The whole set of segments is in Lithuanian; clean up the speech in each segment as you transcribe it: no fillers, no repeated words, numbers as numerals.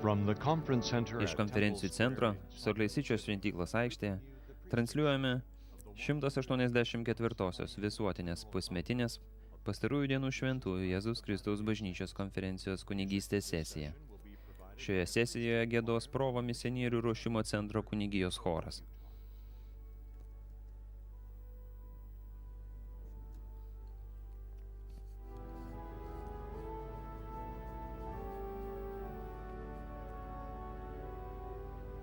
Iš konferencijų centro, Solleisyčios šventyklos aikštėje, transliuojame 184-osios visuotinės pusmetinės pastarųjų dienų šventųjų Jėzaus Kristaus bažnyčios konferencijos kunigystės sesiją. Šioje sesijoje giedos Provo misionierių ruošimo centro kunigijos choras.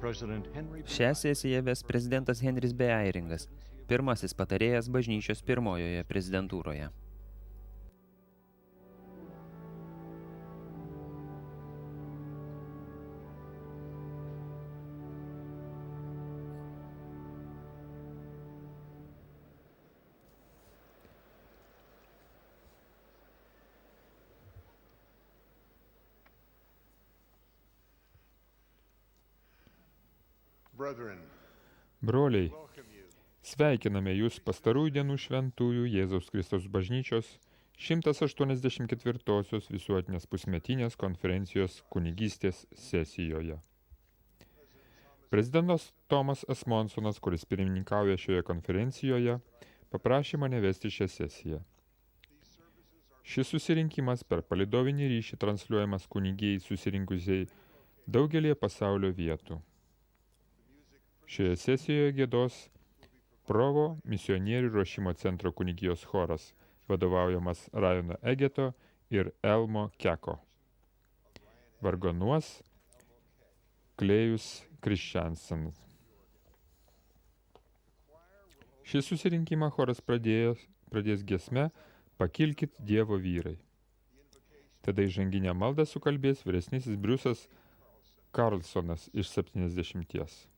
Šią sesiją ves prezidentas Henris B. Airingas, pirmasis patarėjas bažnyčios pirmojoje prezidentūroje. Broliai, sveikiname Jūs pastarųjų dienų šventųjų Jėzaus Kristaus bažnyčios 184-osios visuotinės pusmetinės konferencijos kunigystės sesijoje. Prezidentas Tomas Asmonsonas, kuris pirmininkauja šioje konferencijoje, paprašė mane vesti šią sesiją. Šis susirinkimas per palydovinį ryšį transliuojamas kunigijai susirinkusiai daugelį pasaulio vietų. Šioje sesijoje giedos Provo misionierių ruošimo centro kunigijos choras, vadovaujamas Ryano Egeto ir Elmo Keko. Vargonuos Klėjus Kristiansen. Šį susirinkimą choras pradės giesme Pakilkit Dievo vyrai. Tada įžanginę maldą sukalbės vyresnysis Briusas Karlsonas iš 70.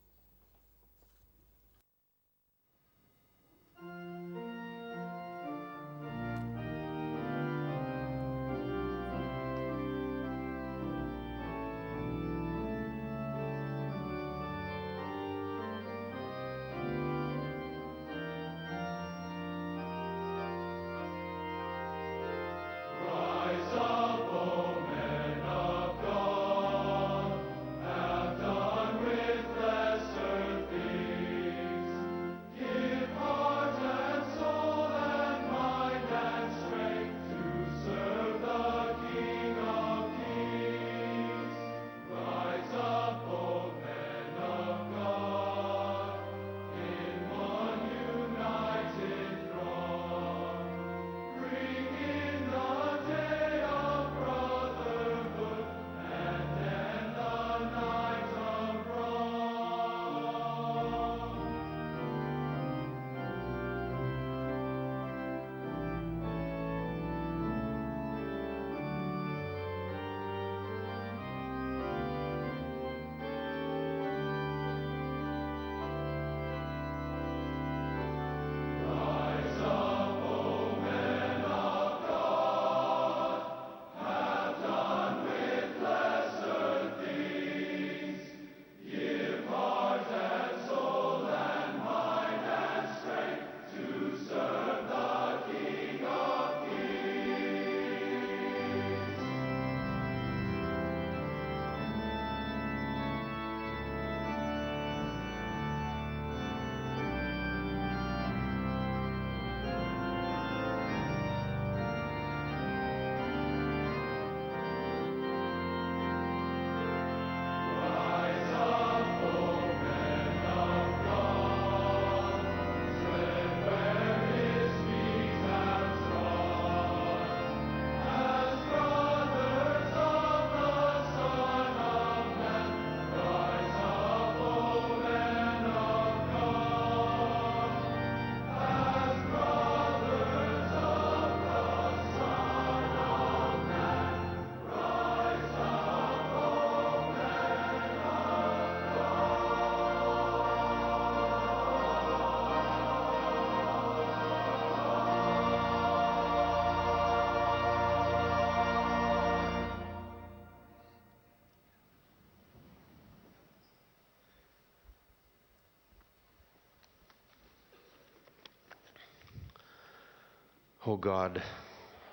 O God,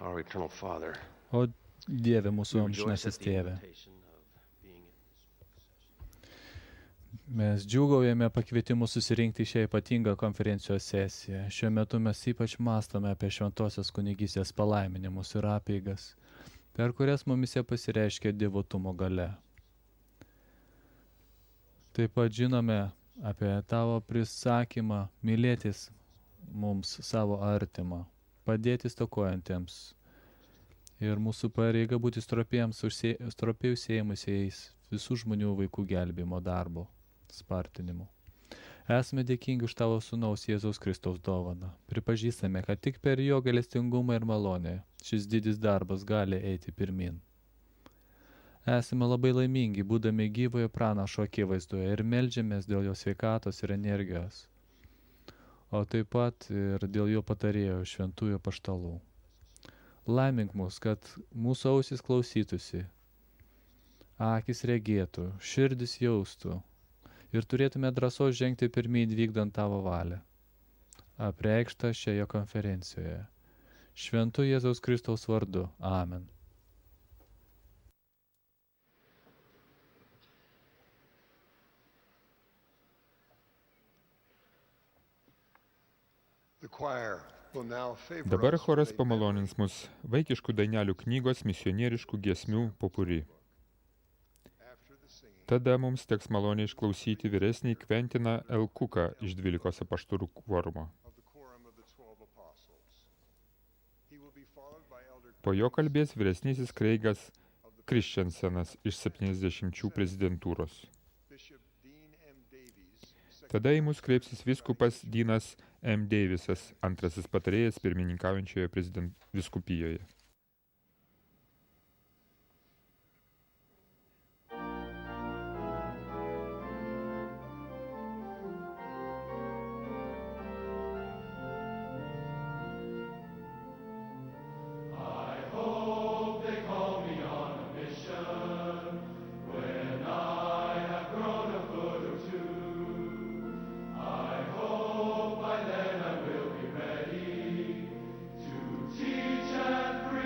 our eternal Father, O Dieve mūsų amžinasis Tėve, Mes džiūgaujame pakvietimu susirinkti šią ypatingą konferencijos sesiją. Šiuo metu mes ypač mąstome apie šventosios kunigystės palaiminimus ir apeigas, per kurias mumise pasireiškia dievotumo galia. Taip pat žinome apie tavo prisakymą mylėtis mums savo artimą, padėti stokojantiems ir mūsų pareiga būti stropiai užsiėmusiais visų žmonių vaikų gelbėjimo darbo spartinimu. Esame dėkingi už tavo sūnaus Jėzaus Kristaus dovaną. Pripažįstame, kad tik per jo gailestingumą ir malonę šis didis darbas gali eiti pirmin. Esame labai laimingi, būdami gyvojo pranašo akivaizdoje ir meldžiamės dėl jo sveikatos ir energijos, o taip pat ir dėl jo patarėjo šventųjų apaštalų. Laimink mus, kad mūsų ausis klausytųsi, akis regėtų, širdis jaustų ir turėtume drąsos žengti pirmyn vykdant tavo valią, apreikštą šioje konferencijoje. Šventu Jėzaus Kristaus vardu. Amen. Dabar choras pamalonins mus vaikiškų dainelių knygos misionieriškų giesmių popuri. Tada mums teks maloniai išklausyti vyresnį Kventiną L. Cooką iš 12 apaštalų kvorumo. Po jo kalbės vyresnysis Kreigas Kristiansenas iš 70 prezidentūros. Tada į mus kreipsis vyskupas Deanas M. Davisas, antrasis patarėjas pirmininkaujančioje vyskupijoje. Teach and preach.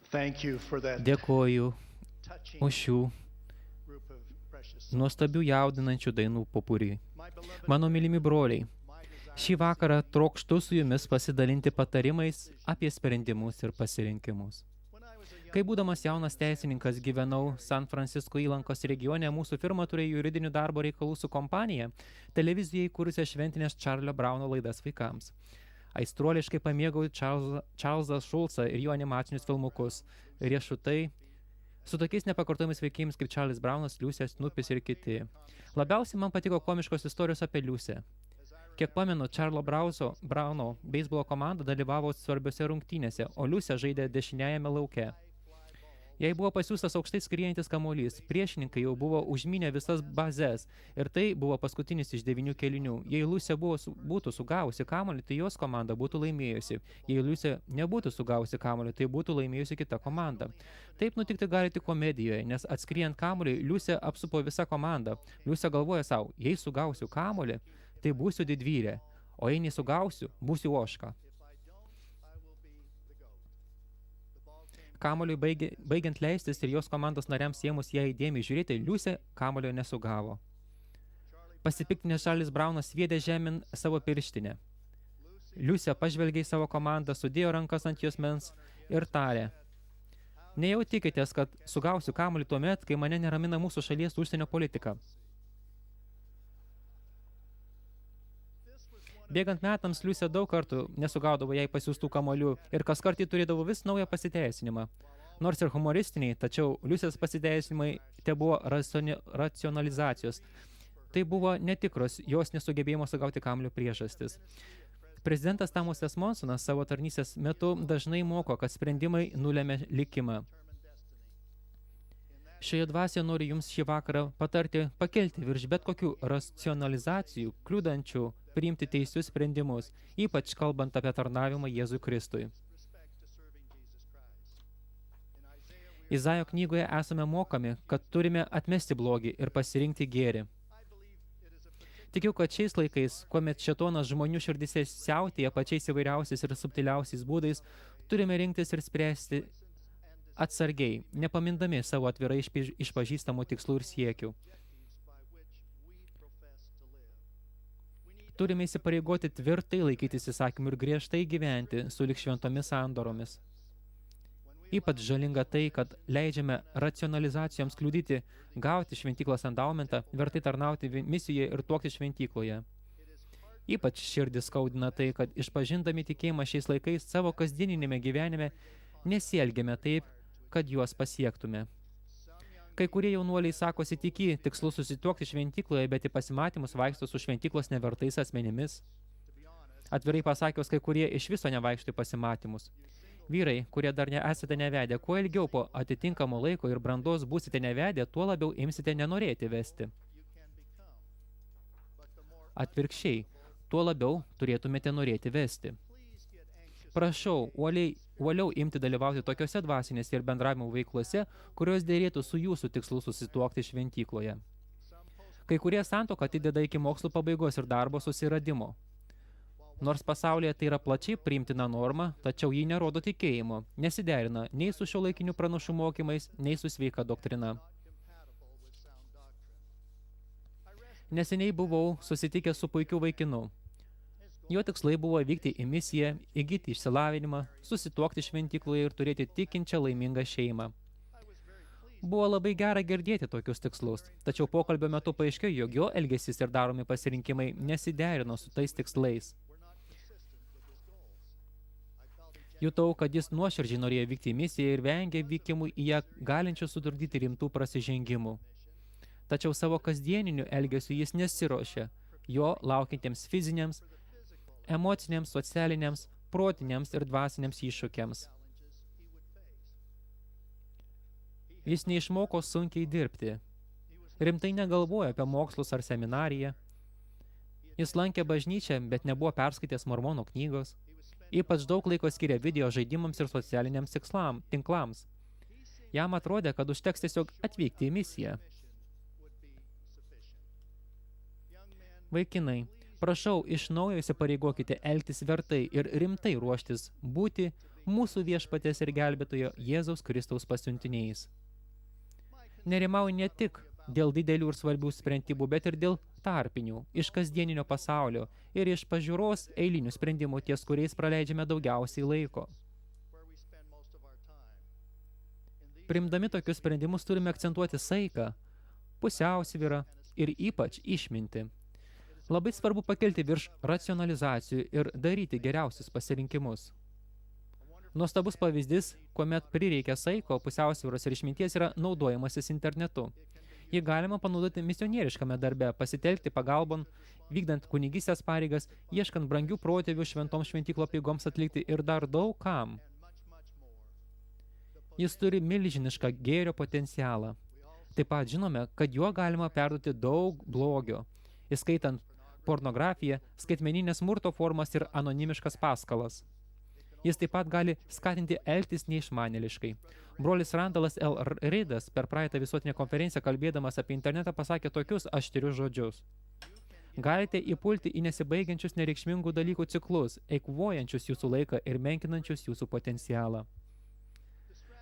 Thank you for that Dėkoju touching už šių group of precious nuostabių jaudinančių dainų popurį. My beloved Mano mylimi broliai, my desire šį vakarą trokštu su jumis pasidalinti patarimais apie sprendimus ir pasirinkimus. when I was a young Kai būdamas jaunas teisininkas gyvenau San Francisco įlankos regione, mūsų firma turėjo juridinių darbo reikalų su kompanija, televizijoje įkūrusią šventinės Čarlio Brauno laidas vaikams. Aistruoliškai pamėgau Čarlzą Šulcą ir jo animacinius filmukus, riešutai, su tokiais nepakartojimais veikėjais kaip Čarlis Braunas, Liusė, Snupis ir kiti. Labiausiai man patiko komiškos istorijos apie Liusę. Kiek pamenu, Čarlo Brauno beisbolo komanda dalyvavo svarbiose rungtynėse, o Liusė žaidė dešiniajame lauke. Jai buvo pasiūstas aukštai skriejantis kamuolys, priešininkai jau buvo užminę visas bazes ir tai buvo paskutinis iš 9 kėlinių. Jei Liusė būtų sugavusi kamuolį, tai jos komanda būtų laimėjusi. Jei Liusė nebūtų sugavusi kamuolį, tai būtų laimėjusi kita komanda. Taip nutikti gali tik komedijoje, nes atskriejant kamuolį, Liusė apsupo visą komandą. Liusė galvoja savo, jei sugausiu kamuolį, tai būsiu didvyrė, o jei nesugausiu, būsiu ožka. Kamuoliui baigiant leistis ir jos komandos nariams ėmus ją įdėmiai žiūrėti, Liusė kamuolio nesugavo. Pasipiktinęs Čarlis Braunas sviedė žemyn savo pirštinę. Liusė pažvelgė į savo komandą, sudėjo rankas ant jos mens ir tarė: Nejau tikitės, kad sugausiu kamuolį tuomet, kai mane neramina mūsų šalies užsienio politika. Bėgant metams, Liusė daug kartų nesugaudavo jai pasiūstų kamuolių ir kas kartą turėdavo vis naują pasiteisinimą. Nors ir humoristiniai, tačiau Liusės pasiteisinimai te buvo racionalizacijos. Tai buvo netikros jos nesugebėjimo sugauti kamuolių priežastis. Prezidentas Thomasas Monsonas savo tarnystės metu dažnai moko, kad sprendimai nulemia likimą. Šioje dvasioje noriu jums šį vakarą patarti pakelti virš bet kokių racionalizacijų, kliūdančių priimti teisius sprendimus, ypač kalbant apie tarnavimą Jėzui Kristui. Izaijo knygoje esame mokami, kad turime atmesti blogį ir pasirinkti gėrį. Tikiu, kad šiais laikais, kuomet šėtonas žmonių širdise siautėja pačiais įvairiausiais ir subtiliausiais būdais, turime rinktis ir spręsti atsargiai, nepamindami savo atvirai išpažįstamų tikslų ir siekių. Turime įsipareigoti tvirtai laikytis įsakymų ir griežtai gyventi sulig šventomis sandoromis. Ypač žalinga tai, kad leidžiame racionalizacijoms kliudyti gauti šventyklos endaumentą, vertai tarnauti misijoje ir tuokti šventykloje. Ypač širdis skaudina tai, kad išpažindami tikėjimą šiais laikais savo kasdieninėme gyvenime nesielgiame taip, kad juos pasiektume. Kai kurie jaunuoliai sakosi tikį tikslu susituokti šventykloje, bet į pasimatymus vaikšto su šventyklos nevertais asmenimis. Atvirai pasakius, kai kurie iš viso nevaikšto į pasimatymus. Vyrai, kurie dar nesate nevedę, kuo ilgiau po atitinkamo laiko ir brandos būsite nevedę, tuo labiau imsite nenorėti vesti. Atvirkščiai, tuo labiau turėtumėte norėti vesti. Prašau, uoliau imti dalyvauti tokiose dvasinėse ir bendravimo veiklose, kurios dėrėtų su jūsų tikslu susituokti šventykloje. Kai kurie santuoką atideda iki mokslo pabaigos ir darbo susiradimo. Nors pasaulyje tai yra plačiai priimtina norma, tačiau ji nerodo tikėjimo, nesiderina nei su šiuolaikiniu pranašų mokymais, nei su sveika doktrina. Neseniai buvau susitikęs su puikiu vaikinu. Jo tikslai buvo vykti į misiją, įgyti išsilavinimą, susituokti šventykloje ir turėti tikinčią laimingą šeimą. Buvo labai gera girdėti tokius tikslus, tačiau pokalbio metu paaiškėjo, jog jo elgesys ir daromi pasirinkimai nesiderino su tais tikslais. Jutau, kad jis nuoširdžiai norėjo vykti į misiją ir vengė vykimų į ją galinčių sudurdyti rimtų prasižengimų. Tačiau savo kasdieniniu elgesiu jis nesiruošė jo laukiantiems fiziniams, emociniams, socialiniams, protiniams ir dvasiniams iššūkiams. Jis neišmoko sunkiai dirbti. Rimtai negalvojo apie mokslus ar seminariją. Jis lankė bažnyčią, bet nebuvo perskaitęs mormonų knygos. Ypač daug laiko skiria video žaidimams ir socialiniams tinklams. Jam atrodė, kad užteks tiesiog atvykti į misiją. Vaikinai, prašau, iš naujo įsipareigokite elgtis vertai ir rimtai ruoštis būti mūsų viešpatės ir gelbėtojo Jėzaus Kristaus pasiuntiniais. Nerimauju ne tik dėl didelių ir svarbių sprendimų, bet ir dėl tarpinių, iš kasdieninio pasaulio ir iš pažiūros eilinių sprendimų, ties kuriais praleidžiame daugiausiai laiko. Priimdami tokius sprendimus turime akcentuoti saiką, pusiausvyrą ir ypač išmintį. Labai svarbu pakelti virš racionalizacijų ir daryti geriausius pasirinkimus. Nuostabus pavyzdys, kuomet prireikia saiko, pusiausvyros ir išminties, yra naudojamasis internetu. Jį galima panaudoti misionieriškame darbe, pasitelkti pagalbon, vykdant kunigystės pareigas, ieškant brangių protėvių šventoms šventyklo apeigoms atlikti ir dar daug kam. Jis turi milžinišką gėrio potencialą. Taip pat žinome, kad juo galima perduoti daug blogio, įskaitant pornografiją, skaitmeninės smurto formas ir anonimiškas paskalas. Jis taip pat gali skatinti elgtis neišmanėliškai. Brolis Randalas L. Reidas per praeitą visuotinę konferenciją kalbėdamas apie internetą pasakė tokius aštrius žodžius. Galite įpulti į nesibaigiančius nereikšmingų dalykų ciklus, eikvojančius jūsų laiką ir menkinančius jūsų potencialą.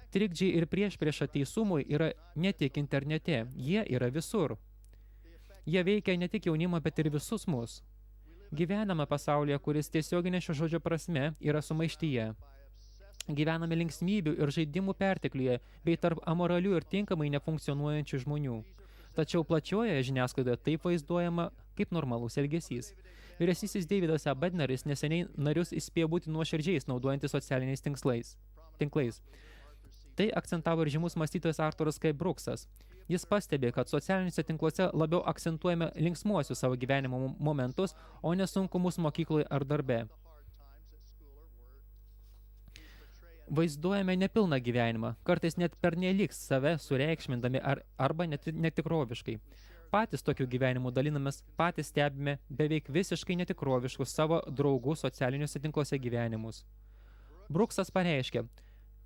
Trikdžiai ir priešprieša teisumui yra ne tik internete, jie yra visur. Jie veikia ne tik jaunimą, bet ir visus mus. Gyvename pasaulyje, kuris tiesioginė šio žodžio prasme yra sumaištyje. Gyvename linksmybių ir žaidimų pertekliuje, bei tarp amoralių ir tinkamai nefunkcionuojančių žmonių. Tačiau plačioje žiniasklaidoje taip vaizduojama kaip normalus elgesys. Vyresnysis Davidas Abedneris neseniai narius įspėjo būti nuoširdžiais naudojantis socialiniais tinklais. Tai akcentavo ir žymus mąstytojas Arturas K. Brooksas. Jis pastebė, kad socialiniuose tinkluose labiau akcentuojame linksmuosius savo gyvenimo momentus, o ne sunkumus mokykloje ar darbe. Vaizduojame nepilną gyvenimą, kartais net pernelyg save sureikšmindami arba netikroviškai. Patys tokių gyvenimų dalinamės, patys stebime beveik visiškai netikroviškus savo draugų socialiniuose tinkluose gyvenimus. Brooksas pareiškė,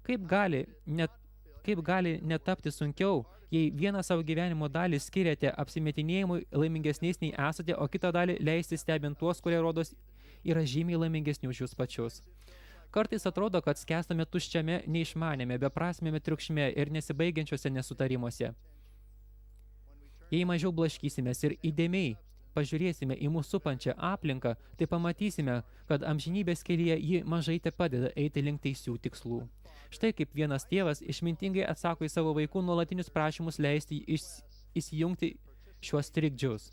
kaip gali netapti sunkiau, jei vieną savo gyvenimo dalį skiriate apsimetinėjimui laimingesniais nei esate, o kitą dalį leisti stebint tuos, kurie rodos yra žymiai laimingesni už jūs pačius. Kartais atrodo, kad skęstame tuščiame, neišmanėme, beprasmėme triukšme ir nesibaigiančiuose nesutarimuose. Jei mažiau blaškysimės ir įdėmiai pažiūrėsime į mūsų supančią aplinką, tai pamatysime, kad amžinybės kelyje ji mažai te padeda eiti link teisių tikslų. Štai kaip vienas tėvas išmintingai atsako į savo vaikų nuolatinius prašymus leisti įsijungti šiuos trikdžius.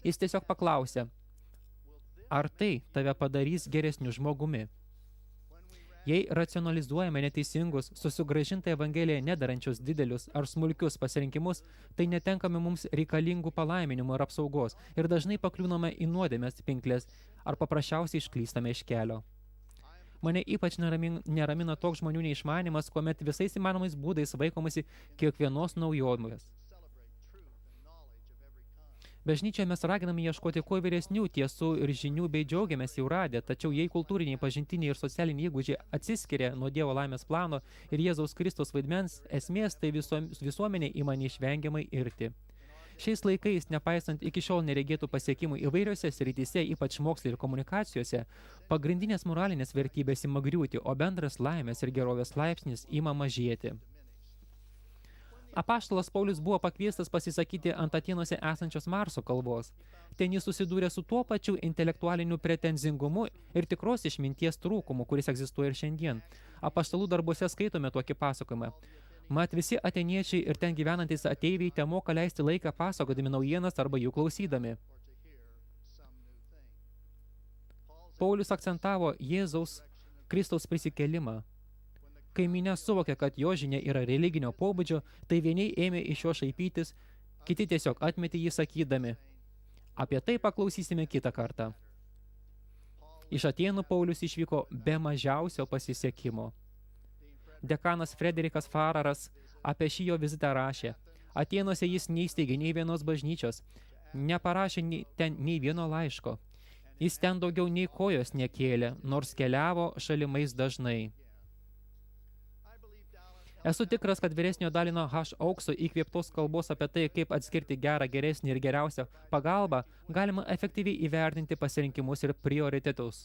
Jis tiesiog paklausė, ar tai tave padarys geresniu žmogumi? Jei racionalizuojame neteisingus, susigrąžintą Evangeliją nedarančius didelius ar smulkius pasirinkimus, tai netenkame mums reikalingų palaiminimų ir apsaugos ir dažnai pakliūname į nuodėmės pinklės ar paprasčiausiai išklystame iš kelio. Mane ypač neramina toks žmonių neišmanimas, kuomet visais įmanomais būdais vaikomasi kiekvienos naujovės. Bažnyčioje mes raginame ieškoti kuo vyresnių tiesų ir žinių bei džiaugiamės jau radę, tačiau jei kultūriniai, pažintiniai ir socialiniai įgūdžiai atsiskiria nuo Dievo laimės plano ir Jėzaus Kristaus vaidmens esmės, tai visuomenė ima neišvengiamai irti. Šiais laikais, nepaisant iki šiol neregėtų pasiekimų įvairiose srityse, ypač moksle ir komunikacijose, pagrindinės moralinės vertybės ima griūti, o bendras laimės ir gerovės laipsnis ima mažėti. Apaštalas Paulius buvo pakviestas pasisakyti ant Atėnuose esančios Marso kalvos. Ten jis susidūrė su tuo pačiu intelektualiniu pretenzingumu ir tikros išminties trūkumu, kuris egzistuoja ir šiandien. Apaštalų darbuose skaitome tokį pasakojimą. Mat visi atėniečiai ir ten gyvenantys ateiviai te moka leisti laiką pasakodami naujienas arba jų klausydami. Paulius akcentavo Jėzaus Kristaus prisikėlimą. Kai minia suvokė, kad jo žinia yra religinio pobūdžio, tai vieni ėmė iš jo šaipytis, kiti tiesiog atmetė jį sakydami, apie tai paklausysime kitą kartą. Iš Atėnų Paulius išvyko be mažiausio pasisekimo. Dekanas Frederikas Fararas apie šį jo vizitą rašė. Atėnuose jis neįsteigė nei vienos bažnyčios, neparašė ten nei vieno laiško. Jis ten daugiau nei kojos nekėlė, nors keliavo šalimais dažnai. Esu tikras, kad vyresnio Dalino H. Aukso įkvėptos kalbos apie tai, kaip atskirti gerą, geresnį ir geriausią pagalbą, galima efektyviai įvertinti pasirinkimus ir prioritetus.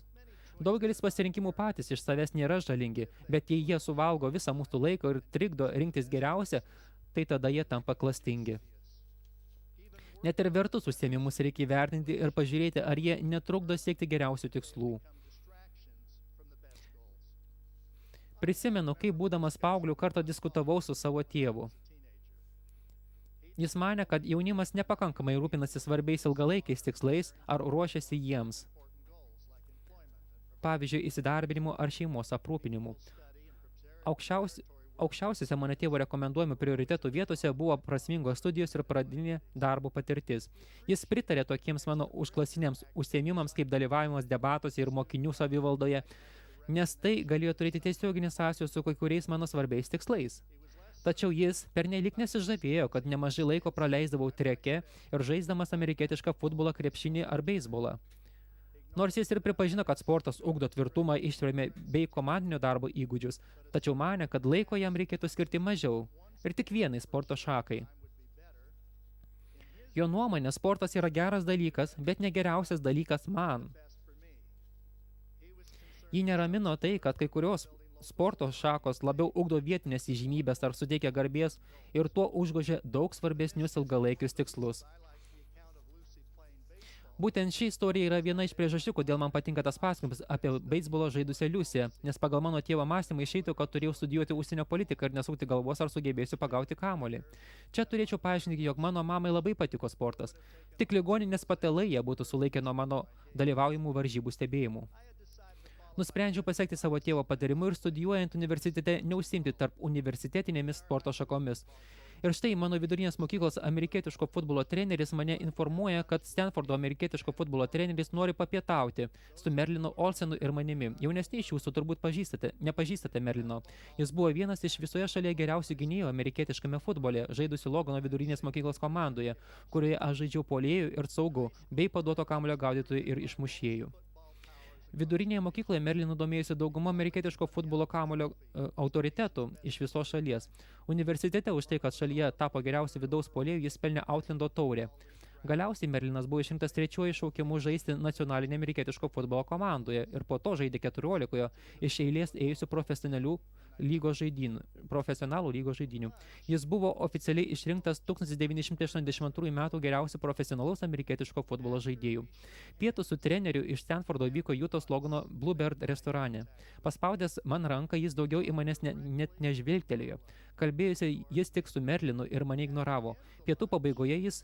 Daugelis pasirinkimų patys iš savęs nėra žalingi, bet jei jie suvalgo visą mūsų laiką ir trikdo rinktis geriausią, tai tada jie tampa klastingi. Net ir vertus užsiėmimus reikia įvertinti ir pažiūrėti, ar jie netrukdo siekti geriausių tikslų. Prisimenu, kai būdamas paaugliu kartą diskutavau su savo tėvu. Jis manė, kad jaunimas nepakankamai rūpinasi svarbiais ilgalaikiais tikslais ar ruošiasi jiems. Pavyzdžiui, įsidarbinimu ar šeimos aprūpinimu. Aukščiausiose mano tėvo rekomenduojamų prioritetų vietose buvo prasmingos studijos ir pradinė darbo patirtis. Jis pritarė tokiems mano užklasiniams užsiėmimams kaip dalyvavimas debatuose ir mokinių savivaldoje, nes tai galėjo turėti tiesioginį sąsajų su kai kuriais mano svarbiais tikslais. Tačiau jis pernelyg nesižavėjo, kad nemažai laiko praleisdavau treke ir žaisdamas amerikietišką futbolą, krepšinį ar beisbolą. Nors jis ir pripažino, kad sportas ugdo tvirtumą, ištvermę bei komandinio darbo įgūdžius, tačiau manė, kad laiko jam reikėtų skirti mažiau ir tik vienai sporto šakai. Jo nuomonė, sportas yra geras dalykas, bet ne geriausias dalykas man. Jį neramino tai, kad kai kurios sporto šakos labiau ugdo vietinės įžymybės ar suteikia garbės ir tuo užgožia daug svarbesnius ilgalaikius tikslus. Būtent ši istorija yra viena iš priežasčių, kodėl man patinka tas pasakojimas apie beisbolo žaidusią Liusią, nes pagal mano tėvo mąstymą išeitų, kad turėjau studijuoti užsienio politiką ir nesukti galvos, ar sugebėsiu pagauti kamuolį. Čia turėčiau paaiškinti, jog mano mamai labai patiko sportas. Tik ligoninės patalai jie būtų sulaikę nuo mano dalyvaujamų varžybų stebėjimų. Nusprendžiau pasiekti savo tėvo patarimu ir studijuojant universitete neužsiimti tarp universitetinėmis sporto šakomis. Ir štai mano vidurinės mokyklos amerikietiško futbolo treneris mane informuoja, kad Stanfordo amerikietiško futbolo treneris nori papietauti su Merlinu Olsenu ir manimi. Jaunesni iš jūsų turbūt nepažįstate Merlino. Jis buvo vienas iš visoje šalyje geriausių gynėjų amerikietiškame futbole, žaidusių Logano vidurinės mokyklos komandoje, kurioje aš žaidžiau puolėjų ir saugų, bei paduoto kamuolio gaudytojų ir išmušėjų. Vidurinėje mokykloje Merlinu domėjosi dauguma amerikietiško futbolo kamuolio autoritetų iš visos šalies. Universitete už tai, kad šalyje tapo geriausiu vidaus puolėju, jis pelnė Outlando taurę. Galiausiai Merlinas buvo išrinktas 3. šaukimu žaisti nacionalinė amerikietiško futbolo komandoje ir po to žaidė 14 iš eilės ėjusių profesionalų lygos žaidynių. Jis buvo oficialiai išrinktas 1982 metų geriausių profesionalaus amerikietiško futbolo žaidėjų. Pietų su treneriu iš Stanfordo vyko Jutos Logano Bluebird restorane. Paspaudęs man ranką, jis daugiau į manęs net nežvilgtelėjo. Kalbėjusi jis tik su Merlinu ir mane ignoravo. Pietų pabaigoje jis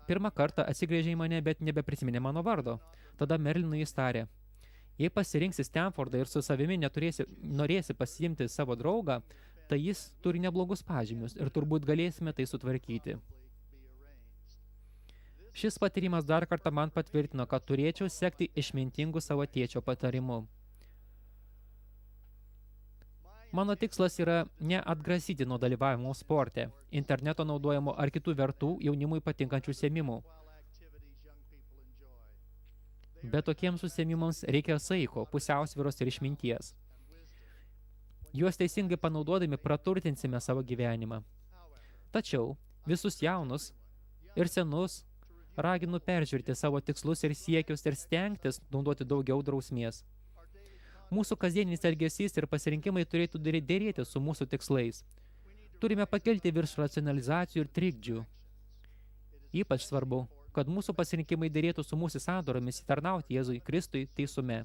pirmą kartą atsigrėžė į mane, bet nebeprisiminė mano vardo. Tada Merlinui jis tarė: jei pasirinksi Stanfordą ir su savimi norėsi pasiimti savo draugą, tai jis turi neblogus pažymius ir turbūt galėsime tai sutvarkyti. Šis patyrimas dar kartą man patvirtino, kad turėčiau sekti išmintingu savo tėčio patarimu. Mano tikslas yra ne atgrasyti nuo dalyvavimo sporte, interneto naudojimo ar kitų vertų jaunimui patinkančių užsiėmimų. Bet tokiems užsiėmimams reikia saiko, pusiausvyros ir išminties. Juos teisingai panaudodami praturtinsime savo gyvenimą. Tačiau visus jaunus ir senus raginu peržiūrėti savo tikslus ir siekius ir stengtis naudoti daugiau drausmės. Mūsų kasdieninis elgesys ir pasirinkimai turėtų dėrėti su mūsų tikslais. Turime pakelti virš racionalizacijų ir trikdžių. Ypač svarbu, kad mūsų pasirinkimai dėrėtų su mūsų sandoromis įtarnauti Jėzui Kristui teisume.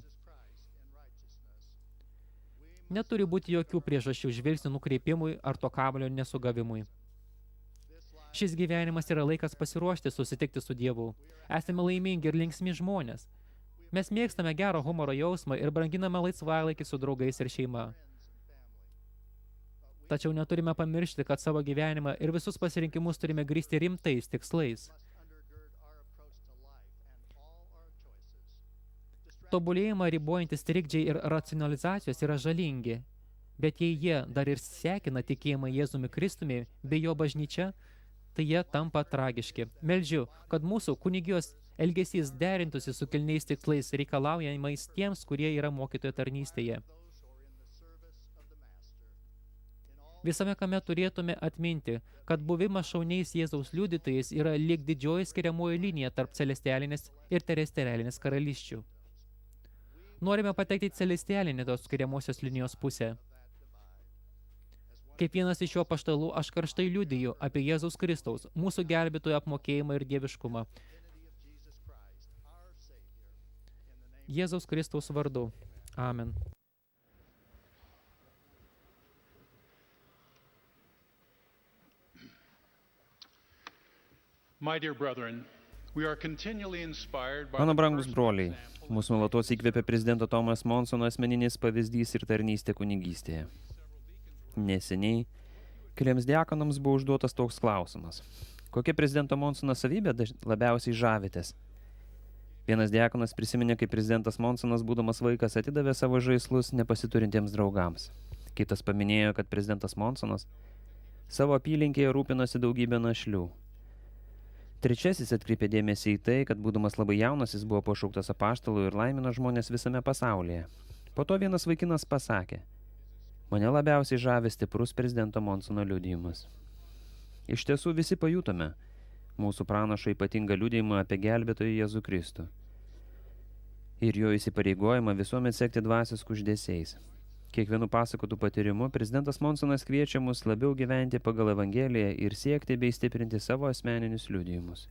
Neturi būti jokių priežasčių žvilgsnių nukreipimui ar to kamuolio nesugavimui. Šis gyvenimas yra laikas pasiruošti susitikti su Dievu. Esame laimingi ir linksmi žmonės. Mes mėgstame gerą humoro jausmą ir branginame laisvalaikį su draugais ir šeima. Tačiau neturime pamiršti, kad savo gyvenimą ir visus pasirinkimus turime grįsti rimtais tikslais. Tobulėjimą ribojantis trikdžiai ir racionalizacijos yra žalingi, bet jei jie dar ir sekina tikėjimą Jėzumi Kristumi bei jo bažnyčia, tai jie tampa tragiški. Meldžiu, kad mūsų kunigijos elgesys derintųsi su kilniais tikslais reikalaujamais tiems, kurie yra mokytojo tarnystėje. Visame kame turėtume atminti, kad buvimas šauniais Jėzaus liudytojais yra lyg didžioji skiriamoji linija tarp celestialinės ir terestrialinės karalysčių. Norime patekti į celestialinį tos skiriamosios linijos pusę. Kaip vienas iš jo apaštalų, aš karštai liudiju apie Jėzaus Kristaus, mūsų gelbėtojo apmokėjimą ir dieviškumą. Jėzaus Kristaus vardu. Amen. My dear brethren, we are continually inspired by Mano the brangus personal broliai, example mūsų nuolatos įkvėpia prezidento Thomas Monsono asmeninis pavyzdys ir tarnystė kunigystėje. Neseniai keliems diakonams buvo užduotas toks klausimas. Kokia prezidento Monsono savybė labiausiai žavitės? Vienas diakonas prisiminė, kaip prezidentas Monsonas, būdamas vaikas, atidavė savo žaislus nepasiturintiems draugams. Kitas paminėjo, kad prezidentas Monsonas savo apylinkėje rūpinosi daugybę našlių. Trečiasis atkreipė dėmesį į tai, kad būdamas labai jaunas jis buvo pašauktas apaštalu ir laimino žmonės visame pasaulyje. Po to vienas vaikinas pasakė: mane labiausiai žavi stiprus prezidento Monsono liudijimas. Iš tiesų visi pajutome mūsų pranašo ypatingą liudijimą apie gelbėtoją Jėzų Kristų ir jo įsipareigojimą visuomet sekti dvasios kuždesiais. Kiekvienu pasakotų patyrimu prezidentas Monsonas kviečia mus labiau gyventi pagal Evangeliją ir siekti bei stiprinti savo asmeninius liudijimus.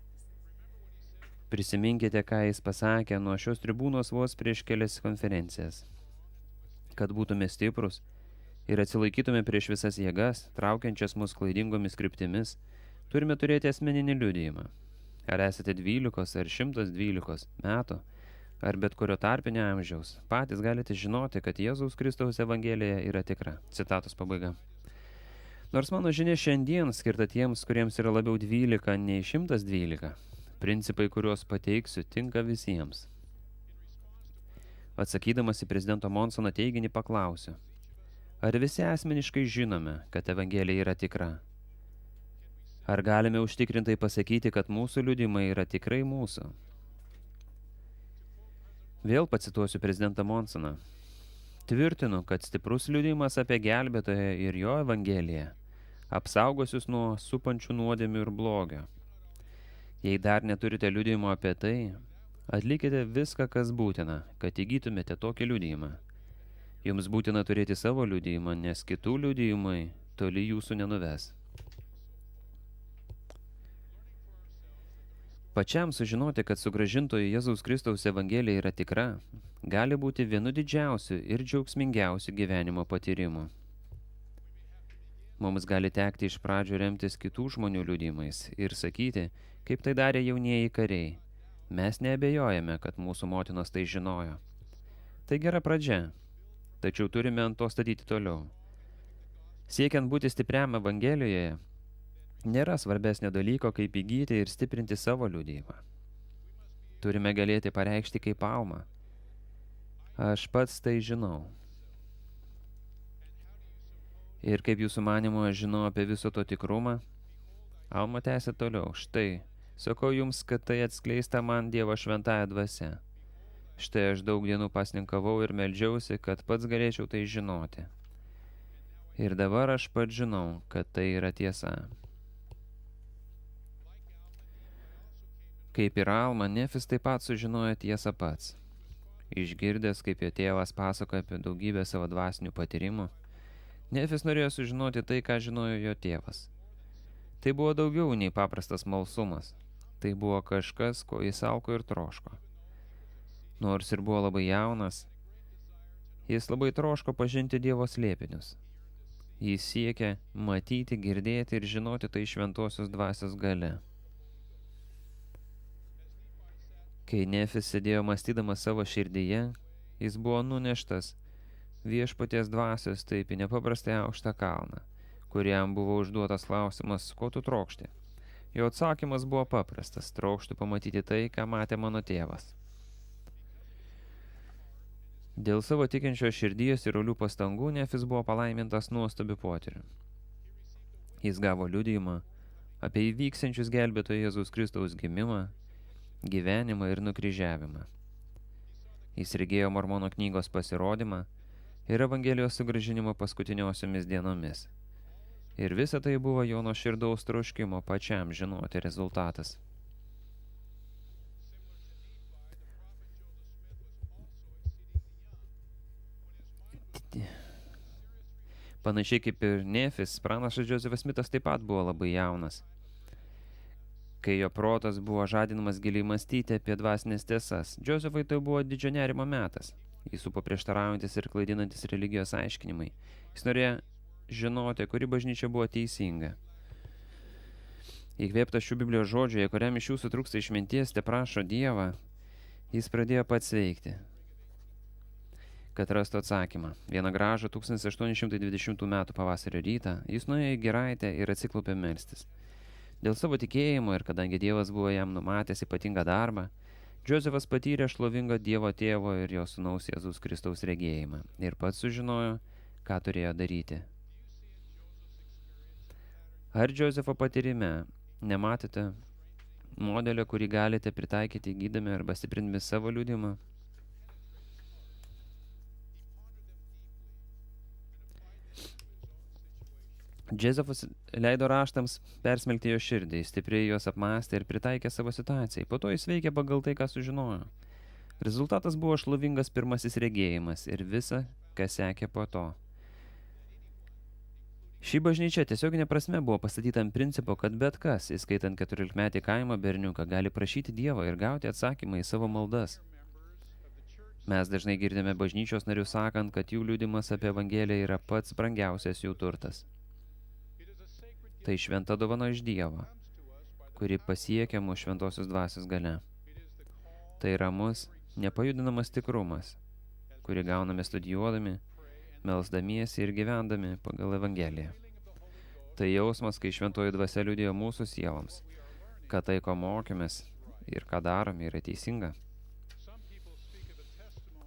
Prisiminkite, ką jis pasakė nuo šios tribūnos vos prieš kelias konferencijas. Kad būtume stiprus ir atsilaikytume prieš visas jėgas, traukiančias mus klaidingomis kryptimis, turime turėti asmeninį liudijimą. Ar esate 12 ar 112 metų, ar bet kurio tarpinio amžiaus, patys galite žinoti, kad Jėzaus Kristaus Evangelija yra tikra. Citatos pabaiga. Nors mano žinia šiandien skirta tiems, kuriems yra labiau 12 nei 112, principai, kuriuos pateiksiu, tinka visiems. Atsakydamas į prezidento Monsono teiginį paklausiu: ar visi asmeniškai žinome, kad Evangelija yra tikra? Ar galime užtikrintai pasakyti, kad mūsų liudijimai yra tikrai mūsų? Vėl pacituosiu prezidentą Monsoną. Tvirtinu, kad stiprus liudijimas apie gelbėtoją ir jo Evangeliją apsaugos jūs nuo supančių nuodėmių ir blogio. Jei dar neturite liudijimo apie tai, atlikite viską, kas būtina, kad įgytumėte tokį liudijimą. Jums būtina turėti savo liudijimą, nes kitų liudijimai toli jūsų nenuves. Pačiam sužinoti, kad sugrąžintoji Jėzaus Kristaus Evangelija yra tikra, gali būti vienu didžiausių ir džiaugsmingiausių gyvenimo patyrimų. Mums gali tekti iš pradžių remtis kitų žmonių liudijimais ir sakyti, kaip tai darė jaunieji kariai: mes neabejojame, kad mūsų motinos tai žinojo. Tai gera pradžia, tačiau turime ant to statyti toliau. Siekiant būti stipriam Evangelijoje, nėra svarbesnio dalyko, kaip įgyti ir stiprinti savo liudijimą. Turime galėti pareikšti kaip Alma: aš pats tai žinau. Ir kaip jūsų manymu aš žinau apie viso to tikrumą? Alma tęsė toliau: štai, sakau jums, kad tai atskleista man Dievo šventąja dvasia. Štai aš daug dienų pasninkavau ir meldžiausi, kad pats galėčiau tai žinoti. Ir dabar aš pats žinau, kad tai yra tiesa. Kaip ir Alma, Nefis taip pat sužinojo tiesą pats. Išgirdęs, kaip jo tėvas pasakoja apie daugybę savo dvasinių patyrimų, Nefis norėjo sužinoti tai, ką žinojo jo tėvas. Tai buvo daugiau nei paprastas smalsumas. Tai buvo kažkas, ko jis alko ir troško. Nors ir buvo labai jaunas, jis labai troško pažinti Dievo slėpinius. Jis siekė matyti, girdėti ir žinoti tai šventosios dvasios galia. Kai Nefis sėdėjo mąstydamas savo širdyje, jis buvo nuneštas viešpaties dvasios taip į nepaprastai aukštą kalną, kuriam buvo užduotas klausimas: ko tu trokšti? Jo atsakymas buvo paprastas: trokštu pamatyti tai, ką matė mano tėvas. Dėl savo tikinčio širdies ir uolių pastangų Nefis buvo palaimintas nuostabiu potyriu. Jis gavo liudijimą apie įvyksiančius gelbėtojo Jėzaus Kristaus gimimą, gyvenimą ir nukryžiavimą. Jis regėjo Mormono knygos pasirodymą ir Evangelijos sugrąžinimo paskutiniosiomis dienomis. Ir visa tai buvo jo nuoširdaus troškimo pačiam žinoti rezultatas. Panašiai kaip ir Nefis, pranašas Džozefas Smitas taip pat buvo labai jaunas, kai jo protas buvo žadinamas giliai mąstyti apie dvasinės tiesas. Džozefui tai buvo didžio nerimo metas. Jis supo prieštaraujantis ir klaidinantis religijos aiškinimai. Jis norėjo žinoti, kuri bažnyčia buvo teisinga. Įkvėptas šių Biblijos žodžių, jei kuriam iš jūsų trūksta išminties, te prašo Dievą, jis pradėjo pats veikti, kad rastų atsakymą. Vieną gražų 1820 metų pavasario rytą jis nuėjo į giraitę ir atsiklaupė melstis. Dėl savo tikėjimo ir kadangi Dievas buvo jam numatęs ypatingą darbą, Džozefas patyrė šlovingą Dievo tėvo ir jo sūnaus Jėzaus Kristaus regėjimą ir pats sužinojo, ką turėjo daryti. Ar Džozefo patyrime nematėte modelio, kurį galite pritaikyti gydami arba stiprindami savo liudymą? Džozefas leido raštams persmelkti jo širdį, stipriai juos apmąstė ir pritaikė savo situacijai. Po to jis veikė pagal tai, ką sužinojo. Rezultatas buvo šlovingas pirmasis regėjimas ir visa, kas sekė po to. Ši bažnyčia tiesioginė prasme buvo pastatyta ant principo, kad bet kas, įskaitant 14-metį kaimo berniuką, gali prašyti Dievo ir gauti atsakymą į savo maldas. Mes dažnai girdime bažnyčios narių sakant, kad jų liudimas apie Evangeliją yra pats brangiausias jų turtas. Tai šventa dovana iš Dievo, kuri pasiekia mūsų šventosios dvasios galia. Tai ramus, nepajudinamas tikrumas, kurį gauname studijuodami, melsdamiesi ir gyvendami pagal Evangeliją. Tai jausmas, kai šventoji dvasia liudijo mūsų sieloms, kad tai, ko mokėmės ir ką darome, yra teisinga.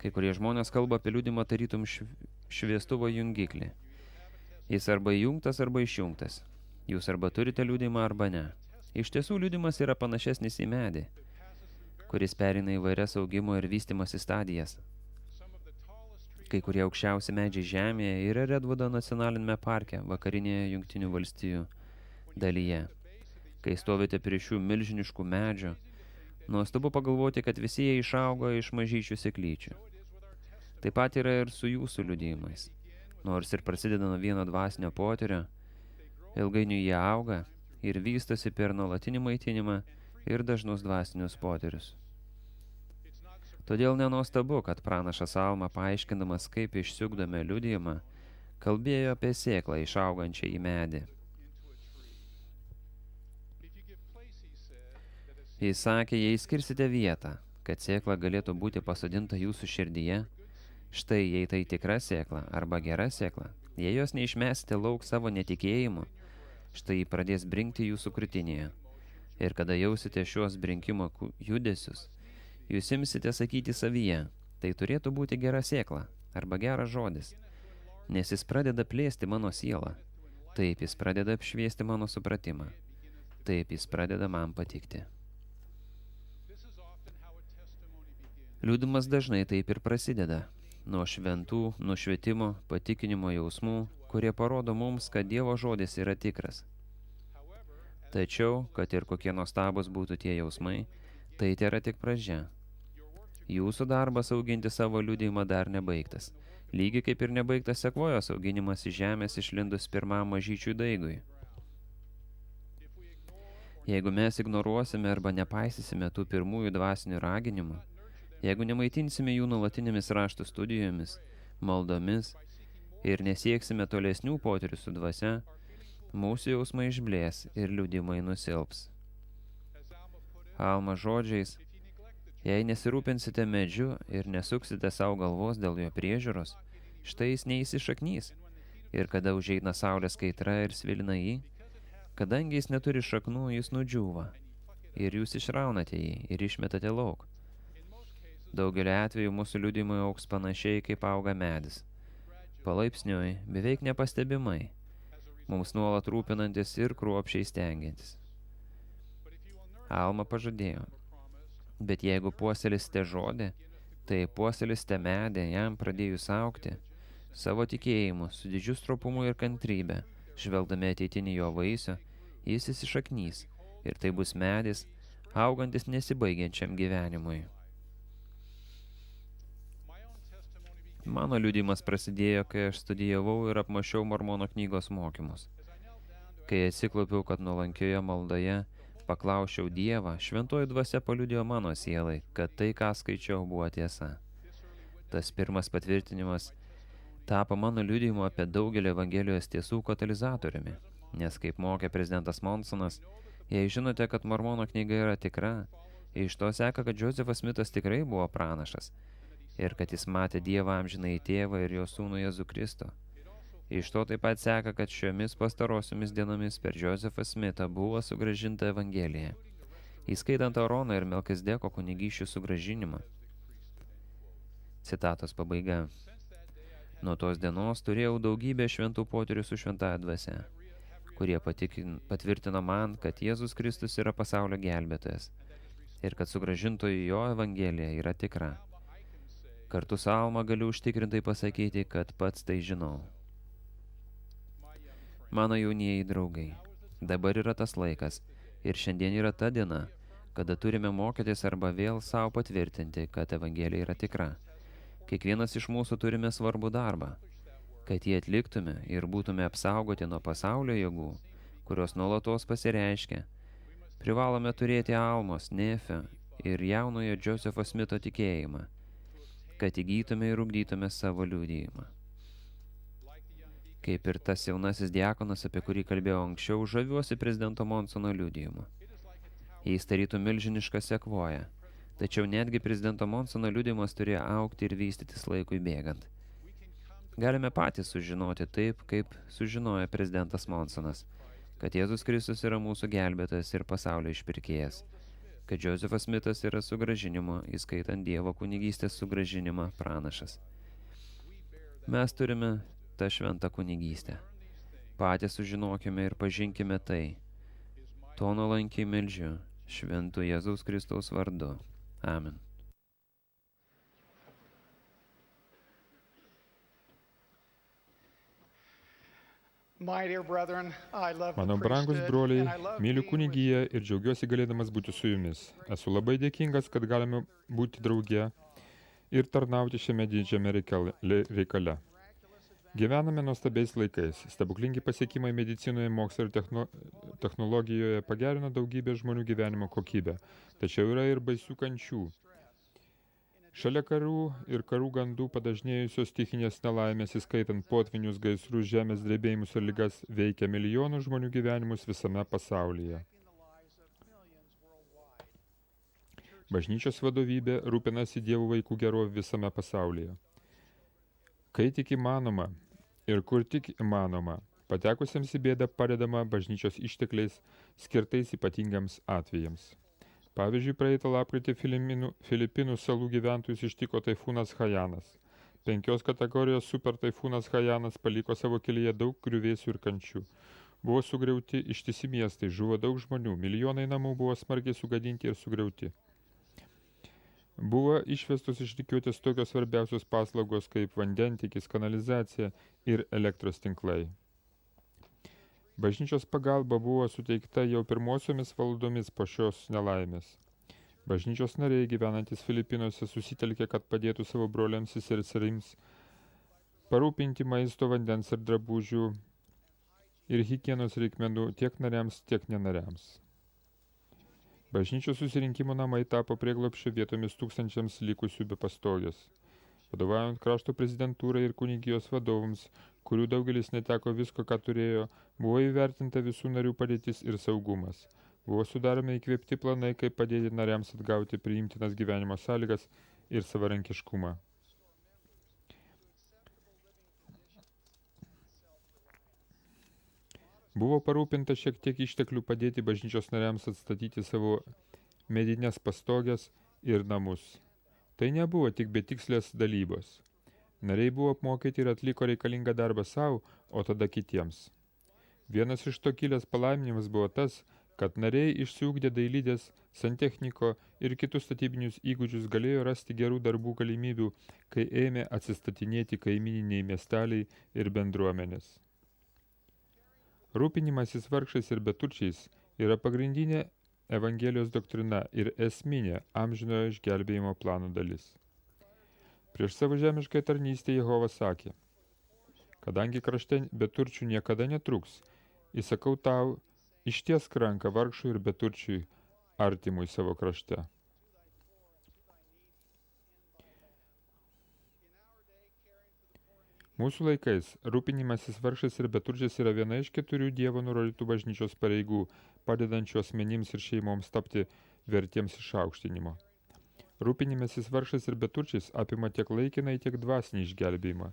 Kai kurie žmonės kalba apie liudimą tarytum šviestuvo jungiklį. Jis arba įjungtas, arba išjungtas. Jūs arba turite liudimą, arba ne. Iš tiesų, liudimas yra panašesnis į medį, kuris pereina įvairias augimo ir vystimosi stadijas. Kai kurie aukščiausi medžiai žemėje yra Redvudo nacionalinėme parke, vakarinėje Jungtinių valstijų dalyje. Kai stovite prie šių milžiniškų medžių, nuostabu pagalvoti, kad visi jie išaugo iš mažyčių sėklyčių. Taip pat yra ir su jūsų liudijimais. Nors ir prasideda nuo vieno dvasinio potyrio, ilgainiui jie auga ir vystosi per nuolatinį maitinimą ir dažnus dvasinius potyrius. Todėl nenuostabu, kad pranašas Alma, paaiškindamas, kaip išsiugdome liudijimą, kalbėjo apie sėklą išaugančią į medį. Jis sakė, jei skirsite vietą, kad sėkla galėtų būti pasodinta jūsų širdyje, štai jei tai tikra sėkla arba gera sėkla, jei jos neišmesite lauk savo netikėjimu, štai jį pradės brinkti jūsų krūtinėje. Ir kada jausite šios brinkimo judesius, jūs imsite sakyti savyje, tai turėtų būti gera sėkla arba geras žodis, nes jis pradeda plėsti mano sielą, taip jis pradeda apšviesti mano supratimą, taip jis pradeda man patikti. Liudimas dažnai taip ir prasideda, nuo šventų, nušvietimo, patikinimo jausmų, kurie parodo mums, kad Dievo žodis yra tikras. Tačiau, kad ir kokie nuostabus būtų tie jausmai, tai tėra tik pradžia. Jūsų darbas auginti savo liudijimą dar nebaigtas, lygiai kaip ir nebaigtas sekvojos auginimas iš žemės išlindus pirmam mažyčiui daigui. Jeigu mes ignoruosime arba nepaisysime tų pirmųjų dvasinių raginimų, jeigu nemaitinsime jų nuolatinėmis raštų studijomis, maldomis ir nesieksime tolesnių potyrių su dvasia, mūsų jausmai išblės ir liudimai nusilps. Alma žodžiais, jei nesirūpinsite medžiu ir nesuksite savo galvos dėl jo priežiūros, štai jis neįsišaknys. Ir kada užeina saulės kaitra ir svilina jį, kadangi jis neturi šaknų, jis nudžiūva. Ir jūs išraunate jį ir išmetate lauk. Daugelį atvejų mūsų liudimai augs panašiai, kaip auga medis. Palaipsniui, beveik nepastebimai, mums nuolat rūpinantis ir kruopščiai stengiantis. Alma pažadėjo, bet jeigu puoselėsite žodį, tai puoselėsite medį jam pradėjus augti, savo tikėjimu, su didžiu stropumu ir kantrybė, žvelgdami ateitinį jo vaisių, jis įsišaknys ir tai bus medis, augantis nesibaigiančiam gyvenimui. Mano liudijimas prasidėjo, kai aš studijavau ir apmašiau Mormono knygos mokymus. Kai atsiklaupiau, kad nuolankioje maldoje paklausčiau Dievą, šventoji dvasia paliudijo mano sielai, kad tai, ką skaičiau, buvo tiesa. Tas pirmas patvirtinimas tapo mano liudijimu apie daugelį Evangelijos tiesų katalizatoriumi, nes kaip mokė prezidentas Monsonas, jei žinote, kad Mormono knyga yra tikra, iš to seka, kad Josefas Smithas tikrai buvo pranašas ir kad jis matė Dievą amžinąjį tėvą ir jo sūnų Jėzų Kristų. Iš to taip pat seka, kad šiomis pastarosiomis dienomis per Josefą Smithą buvo sugrąžinta Evangelija, įskaitant Arono ir Melkizedeko kunigyščių sugrąžinimą. Citatos pabaiga. Nuo tos dienos turėjau daugybę šventų potyrių su šventąja dvasia, kurie patvirtino man, kad Jėzus Kristus yra pasaulio gelbėtojas ir kad sugrąžintoji jo Evangelija yra tikra. Kartu su Alma galiu užtikrintai pasakyti, kad pats tai žinau. Mano jaunieji draugai, dabar yra tas laikas ir šiandien yra ta diena, kada turime mokytis arba vėl savo patvirtinti, kad Evangelija yra tikra. Kiekvienas iš mūsų turime svarbų darbą, kad jį atliktume ir būtume apsaugoti nuo pasaulio jėgų, kurios nuolatos pasireiškia. Privalome turėti Almos, Nefio ir jaunojo Josefo Smitho tikėjimą, kad įgytume ir ugdytume savo liudijimą. Kaip ir tas jaunasis diakonas, apie kurį kalbėjau anksčiau, žaviuosi prezidento Monsono liudijimu. Jis tarytų milžinišką sekvoją, tačiau netgi prezidento Monsono liudijimas turėjo augti ir vystytis laikui bėgant. Galime patys sužinoti taip, kaip sužinojo prezidentas Monsonas, kad Jėzus Kristus yra mūsų gelbėtojas ir pasaulio išpirkėjas, kad Josefas Smithas yra sugrąžinimo, įskaitant Dievo kunigystės sugrąžinimą, pranašas. Mes turime tą šventą kunigystę. Patys sužinokime ir pažinkime tai. To nuolankiai meldžiu, šventu Jėzaus Kristaus vardu. Amen. Mano brangus broliai, myliu kunigiją ir džiaugiuosi galėdamas būti su jumis. Esu labai dėkingas, kad galime būti drauge ir tarnauti šiame didžiame reikale. Gyvename nuostabiais laikais. Stebuklingi pasiekimai medicinoje, mokslo ir technologijoje pagerino daugybę žmonių gyvenimo kokybę. Tačiau yra ir baisių kančių. Šalia karų ir karų gandų padažnėjusios stichinės nelaimės, įskaitant potvinius, gaisrus, žemės drebėjimus ir ligas, veikia milijonų žmonių gyvenimus visame pasaulyje. Bažnyčios vadovybė rūpinasi Dievo vaikų gerovę visame pasaulyje. Kai tik įmanoma ir kur tik įmanoma, patekusiems į bėdą padedama bažnyčios ištekliais skirtais ypatingiams atvejams. Pavyzdžiui, praeitą lapkritį Filipinų salų gyventojus ištiko taifūnas Hajanas. 5 kategorijos super taifūnas Hajanas paliko savo kelyje daug griuvėsių ir kančių. Buvo sugriauti ištisi miestai, žuvo daug žmonių, milijonai namų buvo smarkiai sugadinti ir sugriauti. Buvo išvestos iš rikiuotės tokios svarbiausios paslaugos kaip vandentiekis, kanalizacija ir elektros tinklai. Bažnyčios pagalba buvo suteikta jau pirmosiomis valandomis po šios nelaimės. Bažnyčios nariai gyvenantis Filipinuose susitelkė, kad padėtų savo broliams ir seserims parūpinti maisto, vandens ir drabužių ir higienos reikmenų tiek nariams, tiek nenariams. Bažnyčios susirinkimo namai tapo prieglobsčio vietomis tūkstančiams likusių be pastogės. Vadovaujant krašto prezidentūrai ir kunigijos vadovams, kurių daugelis neteko visko, ką turėjo, buvo įvertinta visų narių padėtis ir saugumas. Buvo sudaromi įkvėpti planai, kaip padėti nariams atgauti priimtinas gyvenimo sąlygas ir savarankiškumą. Buvo parūpinta šiek tiek išteklių padėti bažnyčios nariams atstatyti savo medinės pastogės ir namus. Tai nebuvo tik betikslės dalybos. Nariai buvo apmokyti ir atliko reikalingą darbą savo, o tada kitiems. Vienas iš to kilęs palaiminimas buvo tas, kad nariai išsiugdė dailidės, santechniko ir kitus statybinius įgūdžius galėjo rasti gerų darbų galimybių, kai ėmė atsistatinėti kaimyniniai miesteliai ir bendruomenės. Rūpinimasis vargšais ir beturčiais yra pagrindinė Evangelijos doktrina ir esminė amžinojo išgelbėjimo plano dalis. Prieš savo žemišką tarnystę Jehova sakė, kadangi krašte beturčių niekada netruks, įsakau tau, ištiesk ranką vargšui ir beturčiui artimui savo krašte. Mūsų laikais rūpinimasis vargšais ir beturčiais yra viena iš 4 Dievo nurodytų bažnyčios pareigų, padedančių asmenims ir šeimoms tapti vertiems išaukštinimo. Rūpinimasis vargšais ir beturčiais apima tiek laikinai, tiek dvasinį išgelbėjimą.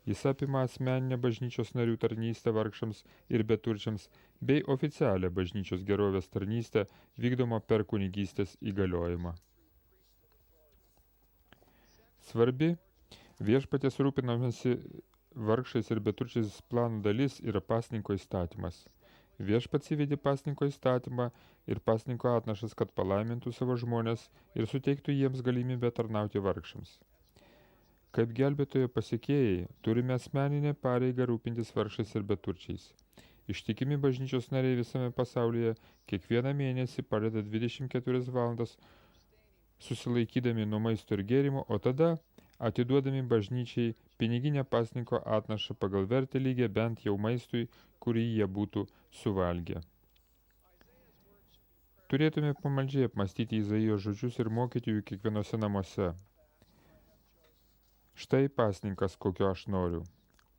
Jis apima asmeninę bažnyčios narių tarnystę vargšams ir beturčiams bei oficialią bažnyčios gerovės tarnystę vykdomą per kunigystės įgaliojimą. Svarbi viešpaties rūpinamasi vargšais ir beturčiais plano dalis yra pasninko įstatymas. Viešpats įvedė pasninko įstatymą ir pasninko atnašas, kad palaimintų savo žmonės ir suteiktų jiems galimybę tarnauti vargšams. Kaip gelbėtojo pasekėjai, turime asmeninę pareigą rūpintis vargšais ir beturčiais. Ištikimi bažnyčios nariai visame pasaulyje kiekvieną mėnesį padeda 24 valandas susilaikydami nuo maisto ir gėrimo, o tada atiduodami bažnyčiai piniginę pasninko atnašą pagal vertę lygę bent jau maistui, kurį jie būtų suvalgę. Turėtume pamaldžiai apmastyti Izaijo žodžius ir mokyti jų kiekvienose namuose. Štai pasninkas, kokio aš noriu.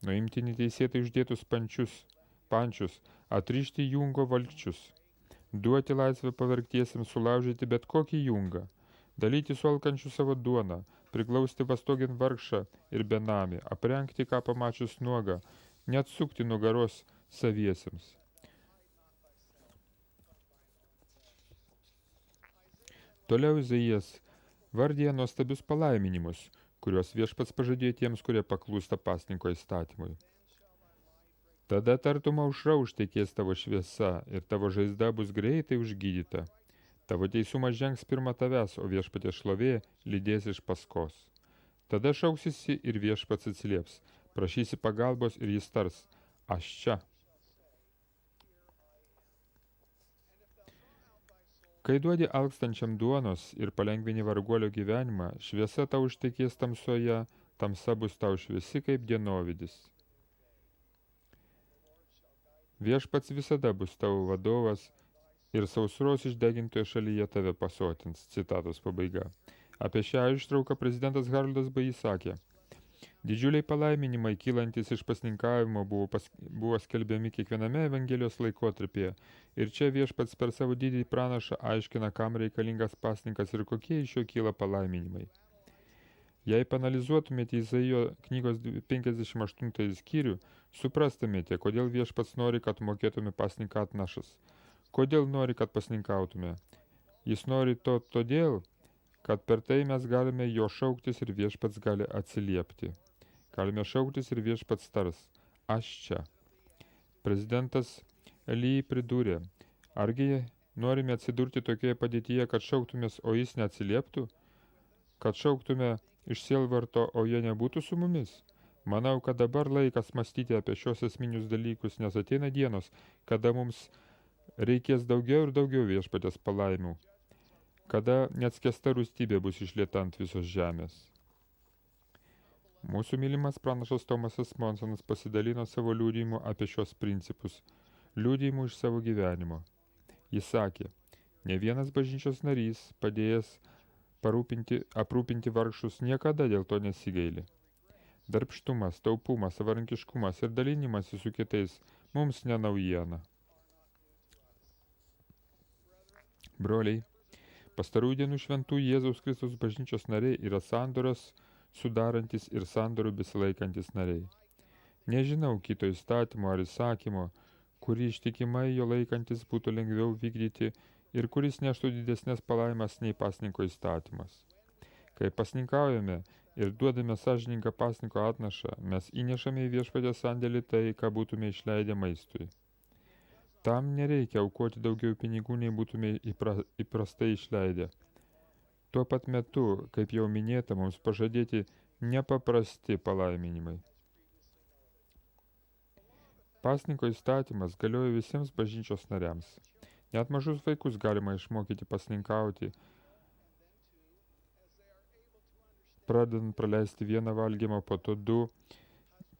Nuimti neteisėtai uždėtus pančius, atrišti jungo valkčius, duoti laisvę pavergtiesiems, sulaužyti bet kokį jungą, dalyti su alkančiu savo duoną, priglausti vastogin vargšą ir benamį, aprengti ką pamačius nuogą, neatsukti nugaros saviesiems. Toliau Izaijas vardija nuostabius palaiminimus, kuriuos viešpats pažadėjo tiems, kurie paklūsta pasninko įstatymui. Tada tartum aušra užtekės tavo šviesa ir tavo žaizda bus greitai užgydyta. Tavo teisumas žengs pirma tavęs, o viešpaties šlovė lydės iš paskos. Tada šauksisi ir viešpats atsilieps, prašysi pagalbos ir jis tars, aš čia. Kai duodi alkstančiam duonos ir palengvini varguolio gyvenimą, šviesa tau užtekės tamsoje, tamsa bus tau šviesi kaip dienovidis. Viešpats visada bus tavo vadovas ir sausros išdegintoje šalyje tave pasotins. Citatos pabaiga. Apie šią ištrauką prezidentas Haroldas Bajys sakė, didžiuliai palaiminimai kylantis iš pasninkavimo buvo skelbiami kiekviename Evangelijos laikotarpyje ir čia viešpats per savo didį pranašą aiškina, kam reikalingas pasninkas ir kokie iš jo kyla palaiminimai. Jei panalizuotumėte Izaijo knygos 58 skyrių, suprastumėte, kodėl viešpats nori, kad mokėtume pasninką atnašas. Kodėl nori, kad pasninkautume? Jis nori to todėl, kad per tai mes galime jo šauktis ir viešpats gali atsiliepti. Galime šauktis ir viešpats tars, aš čia. Prezidentas Elyjai pridūrė, argi norime atsidurti tokioje padėtyje, kad šauktumės, o jis neatsilieptų? Kad šauktume iš sielvarto, o jie nebūtų su mumis? Manau, kad dabar laikas mąstyti apie šios esminius dalykus, nes ateina dienos, kada mums reikės daugiau ir daugiau viešpatės palaimų, kada neatskęsta rūstybė bus išlieta ant visos žemės. Mūsų mylimas pranašas Tomasas Monsonas pasidalino savo liudijimu apie šios principus, liudijimu iš savo gyvenimo. Jis sakė, ne vienas bažnyčios narys padėjęs aprūpinti vargšus niekada dėl to nesigaili. Darbštumas, taupumas, savarankiškumas ir dalinimasis su kitais mums ne naujiena. Broliai, pastarųjų dienų šventų Jėzaus Kristaus bažnyčios nariai yra sandoros sudarantis ir sandorų besilaikantis nariai. Nežinau kito įstatymo ar įsakymo, kurį ištikimai jo laikantis būtų lengviau vykdyti ir kuris neštų didesnės palaimas nei pasninko įstatymas. Kai pasninkaujame ir duodame sąžiningą pasninko atnašą, mes įnešame į viešpatės sandėlį tai, ką būtume išleidę maistui. Tam nereikia aukoti daugiau pinigų, nei būtume įprastai išleidę. Tuo pat metu, kaip jau minėta, mums pažadėti nepaprasti palaiminimai. Pasninko įstatymas galioja visiems bažnyčios nariams. Net mažus vaikus galima išmokyti pasninkauti. pradedant praleisti vieną valgymą, po to 2,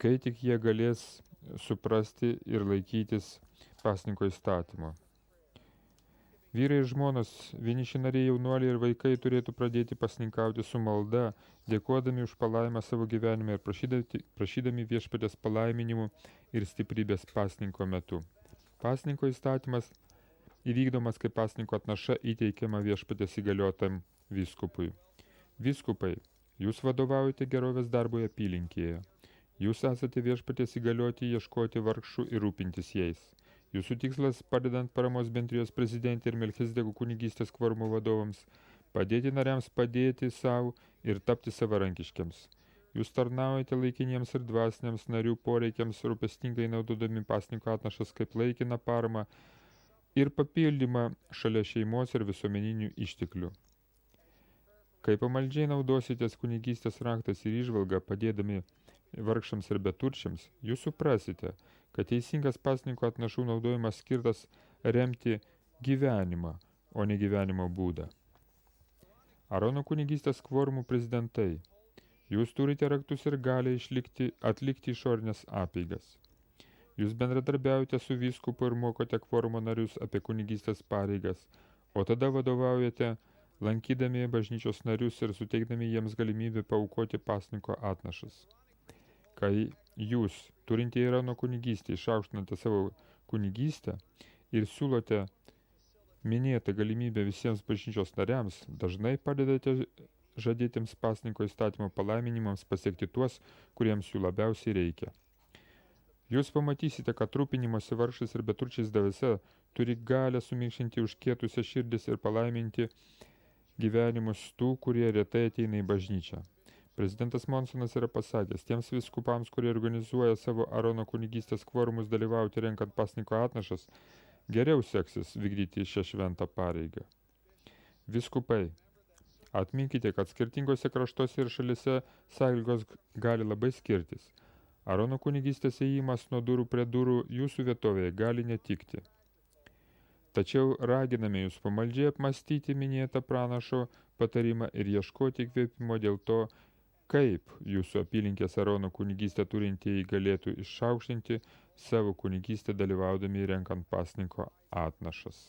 kai tik jie galės suprasti ir laikytis pasninko įstatymo. Vyrai ir žmonos, vieniši nariai, jaunuoliai ir vaikai turėtų pradėti pasninkauti su malda, dėkodami už palaimą savo gyvenime ir prašydami viešpatės palaiminimų ir stiprybės pasninko metu. Pasninko įstatymas įvykdomas, kai pasninko atnaša įteikiama viešpatės įgaliotam vyskupui. Vyskupai, jūs vadovaujate gerovės darbui apylinkėje. Jūs esate viešpatės įgalioti ieškoti vargšų ir rūpintis jais. Jūsų tikslas, padedant paramos bendrijos prezidentė ir Melchizedeko kunigystės kvorumo vadovams, padėti nariams padėti savo ir tapti savarankiškiams. Jūs tarnaujate laikiniems ir dvasiniams narių poreikiams, rūpestingai naudodami pasninko atnašas kaip laikiną paramą ir papildymą šalia šeimos ir visuomeninių išteklių. Kai pamaldžiai naudositės kunigystės raktas ir įžvalgą padėdami vargšams ir beturčiams, jūs suprasite, kad teisingas pasninko atnašų naudojimas skirtas remti gyvenimą, o ne gyvenimo būdą. Arono kunigystės kvorumų prezidentai, jūs turite raktus ir gali atlikti išorinės apeigas. Jūs bendradarbiaujate su vyskupu ir mokote kvorumo narius apie kunigystės pareigas, o tada vadovaujate, lankydami bažnyčios narius ir suteikdami jiems galimybę paaukoti pasninko atnašas. Kai jūs, turintieji Arono kunigystę, išaukštinate savo kunigystę ir siūlote minėtą galimybę visiems bažnyčios nariams, dažnai padedate žadėtiems pasninko įstatymo palaiminimams pasiekti tuos, kuriems jų labiausiai reikia. Jūs pamatysite, kad rūpinimosi vargšais ir beturčiais dvasia turi galę suminkštinti užkietusias širdis ir palaiminti gyvenimus tų, kurie retai ateina į bažnyčią. Prezidentas Monsonas yra pasakęs, tiems viskupams, kurie organizuoja savo Arono kunigystės kvorumus dalyvauti renkant pasninko atnašas, geriau seksis vykdyti šią šventą pareigą. Viskupai, atminkite, kad skirtingose kraštuose ir šalise sąlygos gali labai skirtis. Arono kunigystės ėjimas nuo durų prie durų jūsų vietovėje gali netikti. Tačiau raginame jūs pamaldžiai apmastyti minėtą pranašo patarimą ir ieškoti įkvėpimo dėl to, kaip jūsų apylinkės Arono kunigystę turintieji galėtų išaukštinti savo kunigystę dalyvaudami renkant pasninko atnašas.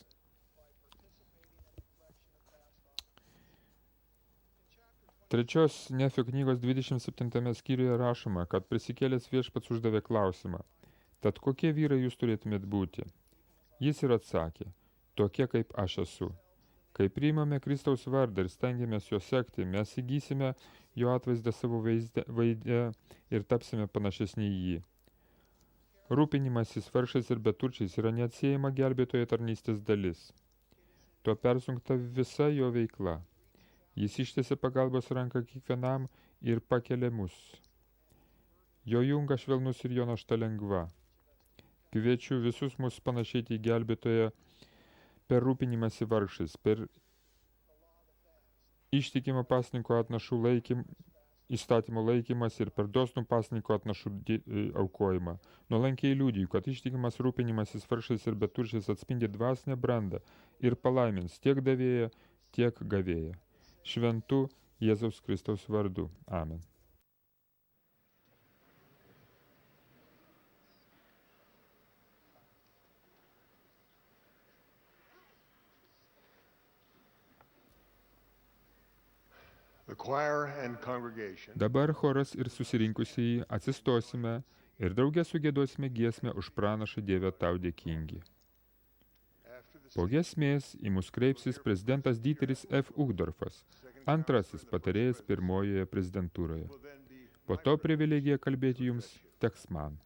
Trečios Nefio knygos 27 skyriuje rašoma, kad prisikėlęs viešpats uždavė klausimą, tad kokie vyrai jūs turėtumėt būti? Jis ir atsakė, tokie kaip aš esu. Kai priimame Kristaus vardą ir stengiamės jo sekti, mes įgysime jo atvaizdą savo veide ir tapsime panašesni į jį. Rūpinimasis vargšais ir beturčiais yra neatsiejama gelbėtojo tarnystės dalis. Tuo persunkta visa jo veikla. Jis ištiesia pagalbos ranką kiekvienam ir pakelia mus. Jo jungas švelnus ir jo našta lengva. Kviečiu visus mus panašėti į gelbėtoją per rūpinimąsi vargšais, per ištikimą pasninko atnašų įstatymo laikymas ir per dosnų pasninko atnašų aukojimą. Nuolankiai liudiju, kad ištikimas rūpinimasis vargšais ir beturčiais atspindi dvasinę brandą ir palaimins tiek davėją, tiek gavėją. Šventu Jėzaus Kristaus vardu. Amen. Dabar choras ir susirinkusieji atsistosime ir drauge sugiedosime giesmę už pranašą Dieve tau dėkingi. Po giesmės į mus kreipsis prezidentas Dieteris F. Uchtdorfas, antrasis patarėjas pirmojoje prezidentūroje. Po to privilegija kalbėti jums teks man.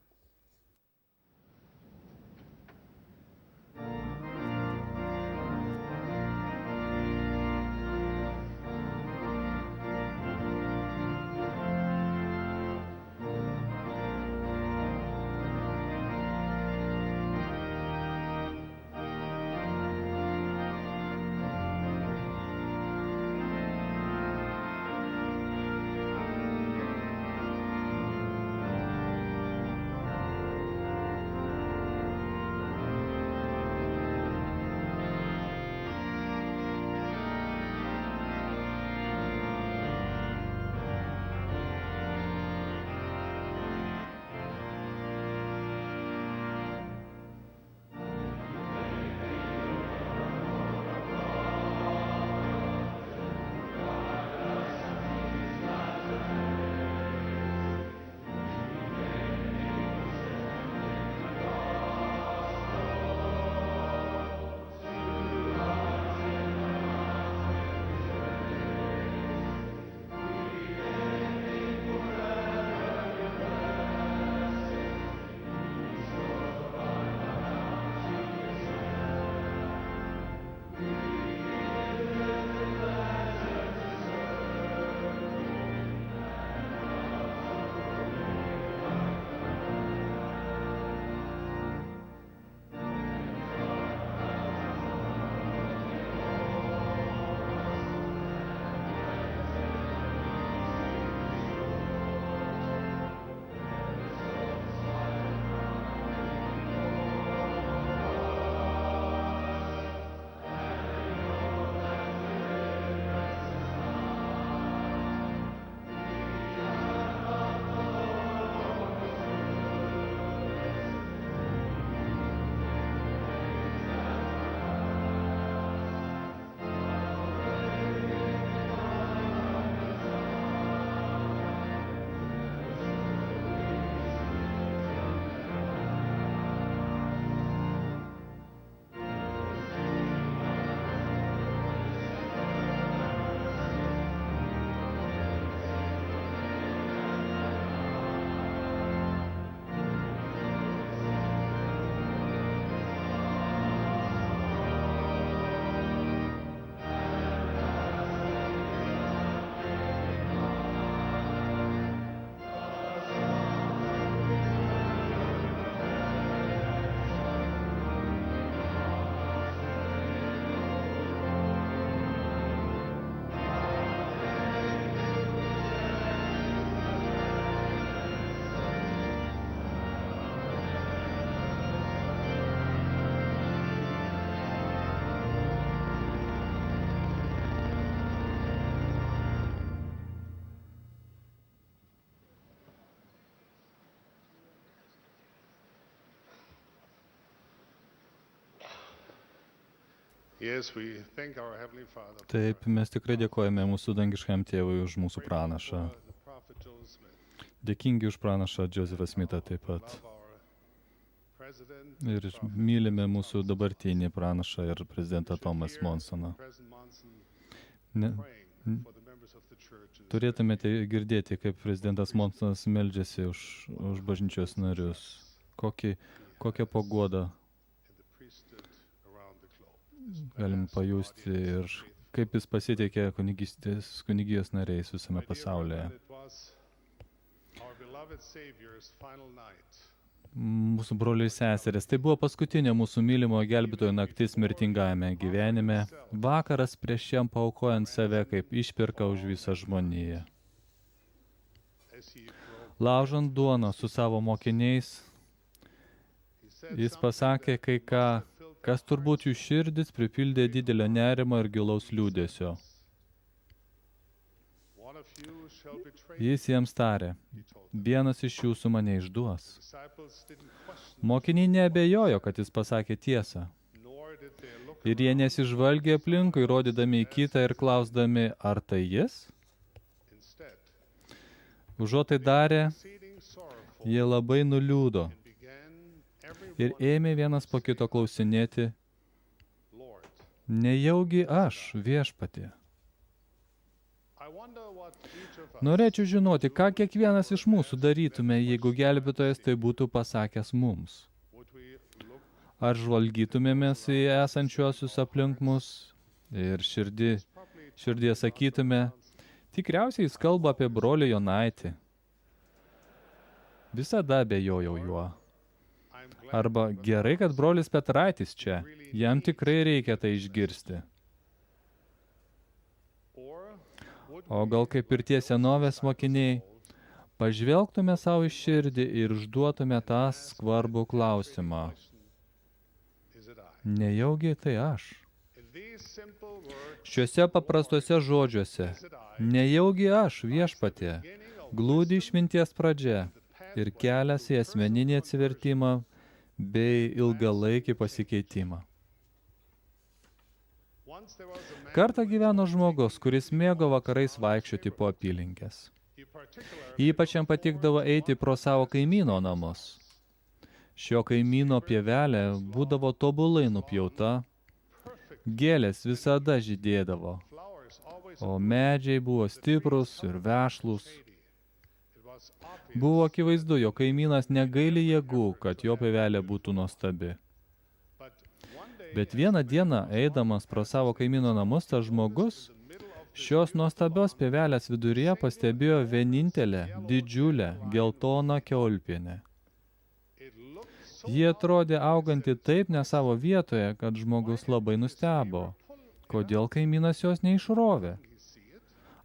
Yes, we thank our Heavenly Father for Taip, mes tikrai dėkojame mūsų dangiškam tėvui už mūsų pranašą. the prophet Joseph Smith. Dėkingi už pranašą Josephą Smithą taip pat. Love our president, Ir mylime mūsų dabartinį pranašą ir prezidentą Thomas Monsoną. President Monson, Ne, praying for the members of the churches. turėtumėte girdėti, kaip prezidentas Monsonas meldžiasi už bažnyčios narius. Kokią pagodą In the priesthood around the globe. galim pajusti ir kaip jis pasitikė kunigijos nariais visame pasaulyje. It was our beloved Savior's final night. Mūsų broliai seserės, tai buvo paskutinė mūsų mylimo gelbėtojo naktis mirtingajame gyvenime, vakaras prieš jam paaukojant save kaip išpirką už visą žmoniją. As he broke, Laužant duoną su savo mokiniais, he said jis something pasakė kai ką, kas turbūt jų širdis pripildė didelio nerimo ir gilaus liūdėsio. one of you shall betray Jis jiems tarė, he told them. vienas iš jūsų mane išduos. Disciples didn't question, Mokiniai neabejojo, kad jis pasakė tiesą. nor did they look Ir jie nesižvalgė aplinkui, rodydami į kitą ir klausdami, ar tai jis? instead. Užuot tai darė, Exceeding sorrowful, jie labai nuliūdo and began every ir one, ėmė vienas po kito klausinėti, Lord, nejaugi aš viešpatie. I wonder what each of us Norėčiau žinoti, ką kiekvienas iš mūsų darytume, jeigu gelbėtojas tai būtų pasakęs mums. would we look Ar žvalgytumėmės į esančiuosius aplink mus ir širdie sakytume, tikriausiai jis kalba apie brolį Jonaitį. Visada abejojau juo. I'm glad Arba gerai, kad brolis Petraitis čia, jam tikrai reikia tai išgirsti. or would O gal kaip ir tie senovės mokiniai, pažvelgtume savo į širdį ir užduotume tą skvarbų klausimą. is it I? Nejaugi tai aš? In these simple words, Šiuose paprastuose žodžiuose, is it I? nejaugi aš viešpatie, Beginning of glūdi išminties pradžia ir kelias į asmeninį atsivertimą bei ilgalaikį pasikeitimą. once there was a man, Kartą gyveno žmogus, kuris mėgo vakarais vaikščioti po apylinkės. he particularly Ypač jam patikdavo eiti pro savo kaimyno namus. Šio kaimyno pievelė būdavo tobulai nupjauta, gėlės visada žydėdavo, flowers always o medžiai buvo stiprus ir vešlūs. it was obvious, Buvo akivaizdu, jo kaimynas negaili jėgų, kad jo pievelė būtų nuostabi. but one day Bet vieną dieną, eidamas pro savo kaimyno namus, tas žmogus šios nuostabios pievelės viduryje pastebėjo vienintelę, didžiulę, geltoną kiaulpienę. it looked so Ji atrodė auganti taip ne savo vietoje, kad žmogus labai nustebo. Kodėl kaimynas jos neišrovė?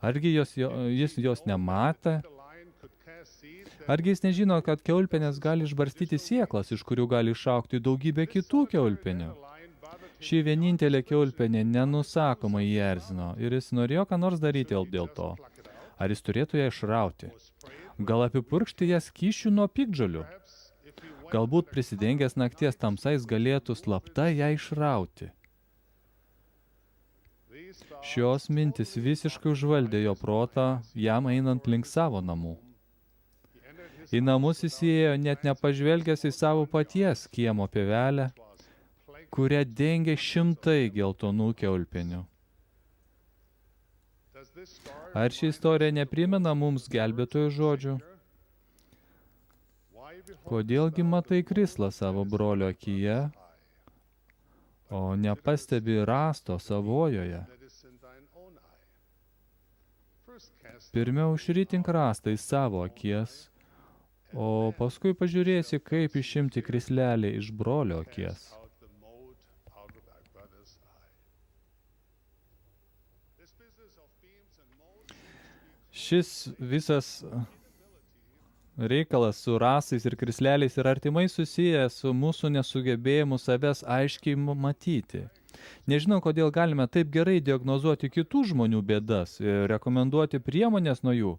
Argi jis jos nematė? the lion could cast seed Argi jis nežino, kad kiaulpienės gali išbarstyti sieklas, iš kurių gali išaugti daugybė kitų kiaulpienių? lion bothered him Ši vienintelė kiaulpienė nenusakomai jį erzino ir jis norėjo ką nors daryti dėl to. Ar jis turėtų ją išrauti? Gal apipurkšti ją skysčių nuo piktžolių? perhaps if he went Galbūt prisidengęs nakties tamsais galėtų slapta ją išrauti. these thoughts Šios mintis visiškai užvaldė jo protą, jam einant link savo namų. he entered his Į namus jis įėjo net nepažvelgęs į savo paties kiemo pievelę, was plagued kurią dengė šimtai geltonų kiaulpienių. does this story Ar ši istorija neprimena mums gelbėtojų žodžių? why behold Kodėlgi matai krislą savo brolio akyje, o nepastebi rasto savojoje? that is in thine own eye? First cast Pirmiau išritink rastą į savo akies, o paskui pažiūrėsi, kaip išimti krislelį iš brolio akies. out the mote out of thy brother's eye. This business of beams and motes Šis visas reikalas su rasais ir krisleliais yra artimai susijęs su mūsų nesugebėjimu savęs aiškiai matyti. Nežinau, kodėl galime taip gerai diagnozuoti kitų žmonių bėdas ir rekomenduoti priemonės nuo jų,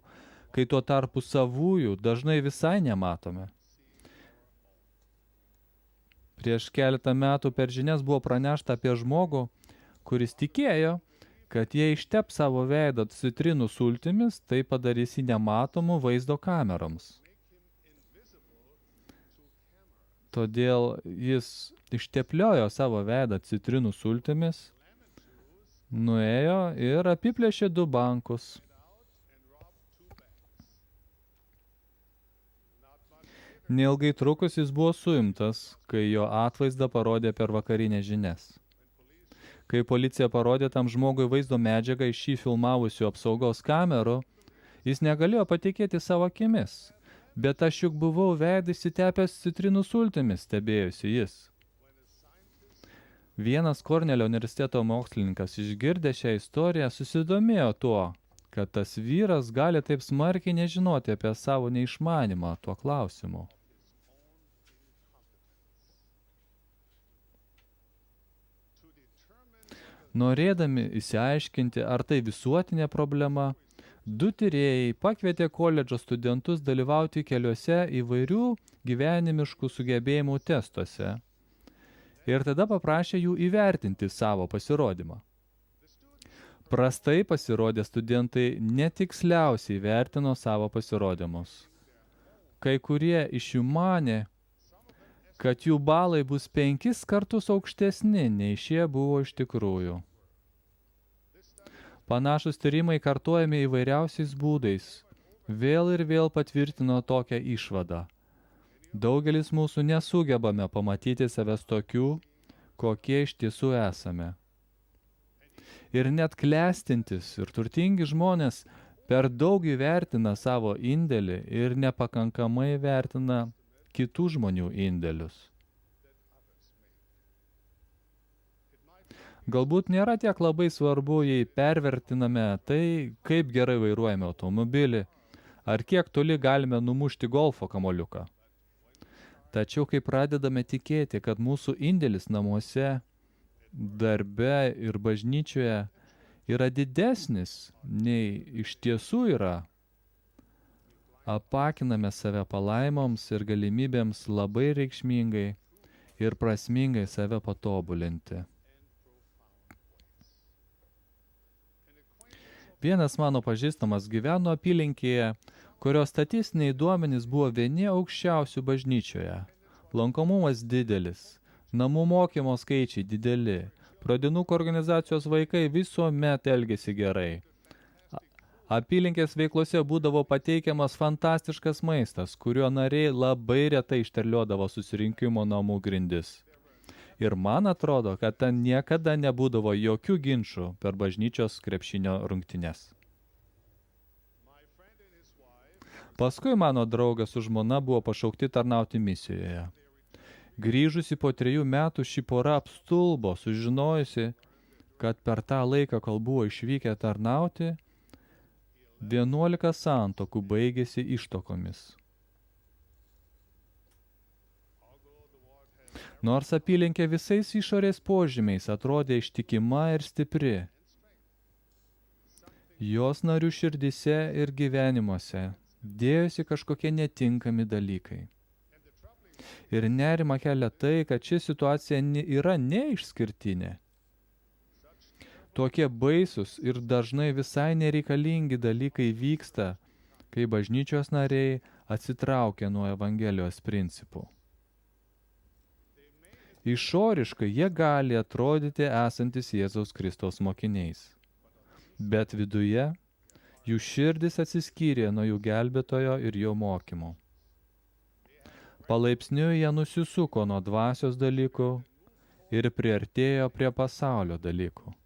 kai tuo tarpu savųjų dažnai visai nematome. Prieš keletą metų per žinias buvo pranešta apie žmogų, kuris tikėjo, kad jei ištep savo veidą citrinų sultimis, tai padarys jį nematomu vaizdo kameroms. Todėl jis ištepliojo savo veidą citrinų sultimis, nuėjo ir apiplėšė 2 bankus. Neilgai trukus jis buvo suimtas, kai jo atvaizdą parodė per vakarinę žinias. Kai policija parodė tam žmogui vaizdo medžiagą iš jį filmavusių apsaugos kamerų, jis negalėjo patikėti savo akimis. Bet aš juk buvau veidą įsitepęs citrinų sultimis, stebėjosi jis. Vienas Kornelio universiteto mokslininkas išgirdęs šią istoriją susidomėjo tuo, kad tas vyras gali taip smarkiai nežinoti apie savo neišmanimą tuo klausimu. Norėdami išsiaiškinti, ar tai visuotinė problema, 2 tyrėjai pakvietė koledžo studentus dalyvauti keliuose įvairių gyvenimiškų sugebėjimų testuose ir tada paprašė jų įvertinti savo pasirodymą. Prastai pasirodę studentai netiksliausiai vertino savo pasirodymus. Kai kurie iš jų manė, kad jų balai bus 5 kartus aukštesni, nei šie buvo iš tikrųjų. Panašus tyrimai kartuojami įvairiausiais būdais, vėl ir vėl patvirtino tokią išvadą. Daugelis mūsų nesugebame pamatyti savęs tokių, kokie iš tiesų esame. Ir net klestintis ir turtingi žmonės per daug įvertina savo indėlį ir nepakankamai vertina kitų žmonių indėlius. Galbūt nėra tiek labai svarbu, jei pervertiname tai, kaip gerai vairuojame automobilį, ar kiek toli galime numušti golfo kamoliuką. Tačiau, kai pradedame tikėti, kad mūsų indėlis namuose, darbe ir bažnyčioje yra didesnis, nei iš tiesų yra, apakiname save palaimoms ir galimybėms labai reikšmingai ir prasmingai save patobulinti. Vienas mano pažįstamas gyveno apylinkėje, kurios statistiniai duomenys buvo vieni aukščiausių bažnyčioje. Lankomumas didelis, namų mokymo skaičiai dideli, pradinukų organizacijos vaikai visuomet elgėsi gerai. Apylinkės veiklose būdavo pateikiamas fantastiškas maistas, kuriuo nariai labai retai išterliodavo susirinkimo namų grindis. Ir man atrodo, kad ten niekada nebūdavo jokių ginčų per bažnyčios krepšinio rungtynes. Paskui mano draugas su žmona buvo pašaukti tarnauti misijoje. Grįžusi po 3 metų ši pora apstulbo, sužinojusi, kad per tą laiką, kol buvo išvykę tarnauti, 11 santuokų baigėsi ištuokomis. Nors apylinkė visais išorės požymiais atrodė ištikima ir stipri, jos narių širdyse ir gyvenimuose dėjosi kažkokie netinkami dalykai. Ir nerima kelia tai, kad ši situacija yra neišskirtinė. Tokie baisus ir dažnai visai nereikalingi dalykai vyksta, kai bažnyčios nariai atsitraukia nuo Evangelijos principų. Išoriškai jie gali atrodyti esantis Jėzaus Kristaus mokiniais, bet viduje jų širdis atsiskyrė nuo jų gelbėtojo ir jo mokymų. Palaipsniui jie nusisuko nuo dvasios dalykų ir priartėjo prie pasaulio dalykų.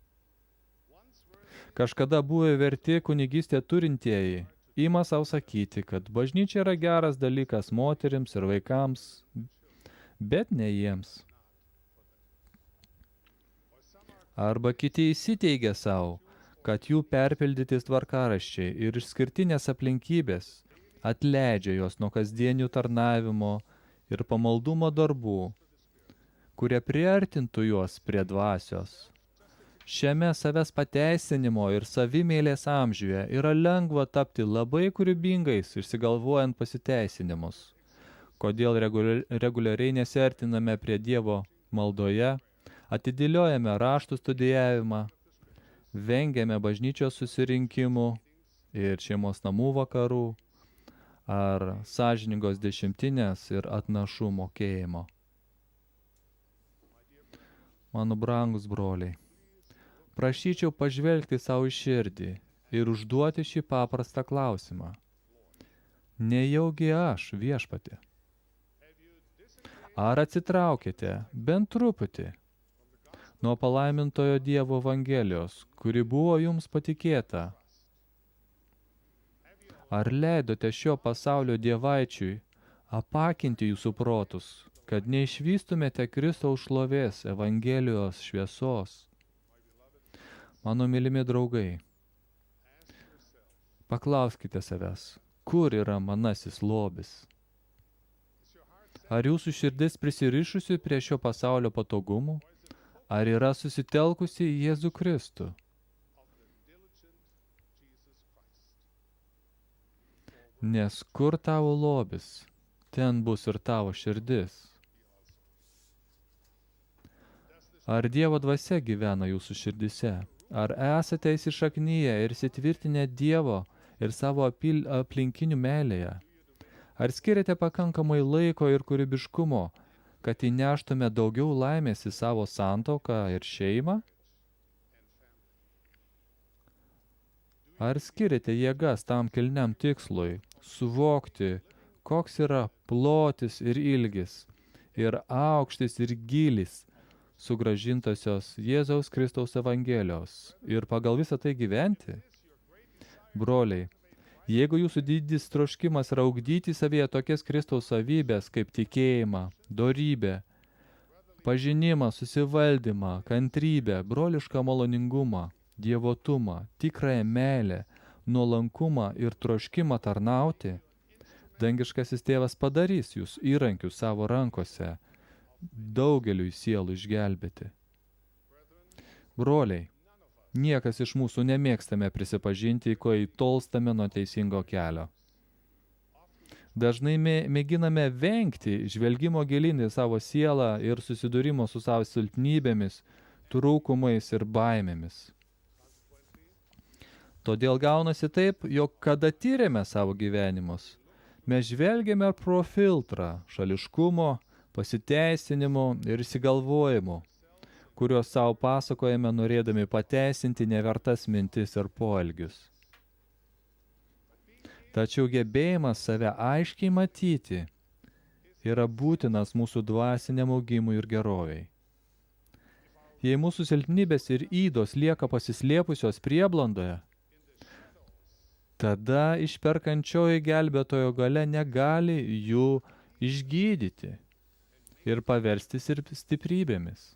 Kažkada buvę verti kunigystę turintieji ima savo sakyti, kad bažnyčia yra geras dalykas moterims ir vaikams, bet ne jiems. Arba kiti įsiteigia savo, kad jų perpildytis tvarkaraščiai ir išskirtinės aplinkybės atleidžia juos nuo kasdienių tarnavimo ir pamaldumo darbų, kurie priartintų juos prie dvasios. Šiame savęs pateisinimo ir savimėlės amžiuje yra lengva tapti labai kūrybingais, išsigalvojant pasiteisinimus. Kodėl reguliariai nesiartiname prie Dievo maldoje, atidėliojame raštų studijavimą, vengiame bažnyčios susirinkimų ir šeimos namų vakarų, ar sąžiningos dešimtinės ir atnašų mokėjimo. Mano brangus broliai, prašyčiau pažvelgti savo į širdį ir užduoti šį paprastą klausimą. Nejaugi aš, Viešpatie? Ar atsitraukėte bent truputį nuo palaimintojo Dievo Evangelijos, kuri buvo jums patikėta? Ar leidote šio pasaulio dievaičiui apakinti jūsų protus, kad neišvystumėte Kristaus šlovės Evangelijos šviesos? Mano mylimi draugai, paklauskite savęs, kur yra manasis lobis? Ar jūsų širdis prisirišusi prie šio pasaulio patogumų, ar yra susitelkusi į Jėzų Kristų? Nes kur tavo lobis, ten bus ir tavo širdis. Ar Dievo dvasia gyvena jūsų širdise? Ar esate įsišaknyję ir įsitvirtinę Dievo ir savo aplinkinių meilėje? Ar skiriate pakankamai laiko ir kūrybiškumo, kad įneštume daugiau laimės į savo santuoką ir šeimą? Ar skiriate jėgas tam kilniam tikslui, suvokti, koks yra plotis ir ilgis, ir aukštis ir gylis, sugrąžintosios Jėzaus Kristaus Evangelijos, ir pagal visą tai gyventi? Broliai, jeigu jūsų didis troškimas yra ugdyti savyje tokias Kristaus savybės kaip tikėjimą, dorybę, pažinimą, susivaldymą, kantrybę, brolišką maloningumą, dievotumą, tikrąją meilę, nuolankumą ir troškimą tarnauti, dangiškasis tėvas padarys jūs įrankius savo rankose, daugeliui sielų išgelbėti. Broliai, niekas iš mūsų nemėgstame prisipažinti, kai tolstame nuo teisingo kelio. Dažnai mėginame vengti žvelgimo gilin į savo sielą ir susidūrimo su savo silpnybėmis, trūkumais ir baimėmis. Todėl gaunasi taip, jog kada tyrėme savo gyvenimus, mes žvelgiame pro filtrą šališkumo, pasiteisinimo ir įsigalvojimo, kuriuos savo pasakojame norėdami pateisinti nevertas mintis ir poelgius. Tačiau gebėjimas save aiškiai matyti yra būtinas mūsų dvasiniam augimui ir geroviai. Jei mūsų silpnybės ir ydos lieka pasislėpusios prieblandoje, tada išperkančioji gelbėtojo galia negali jų išgydyti ir paversti stiprybėmis.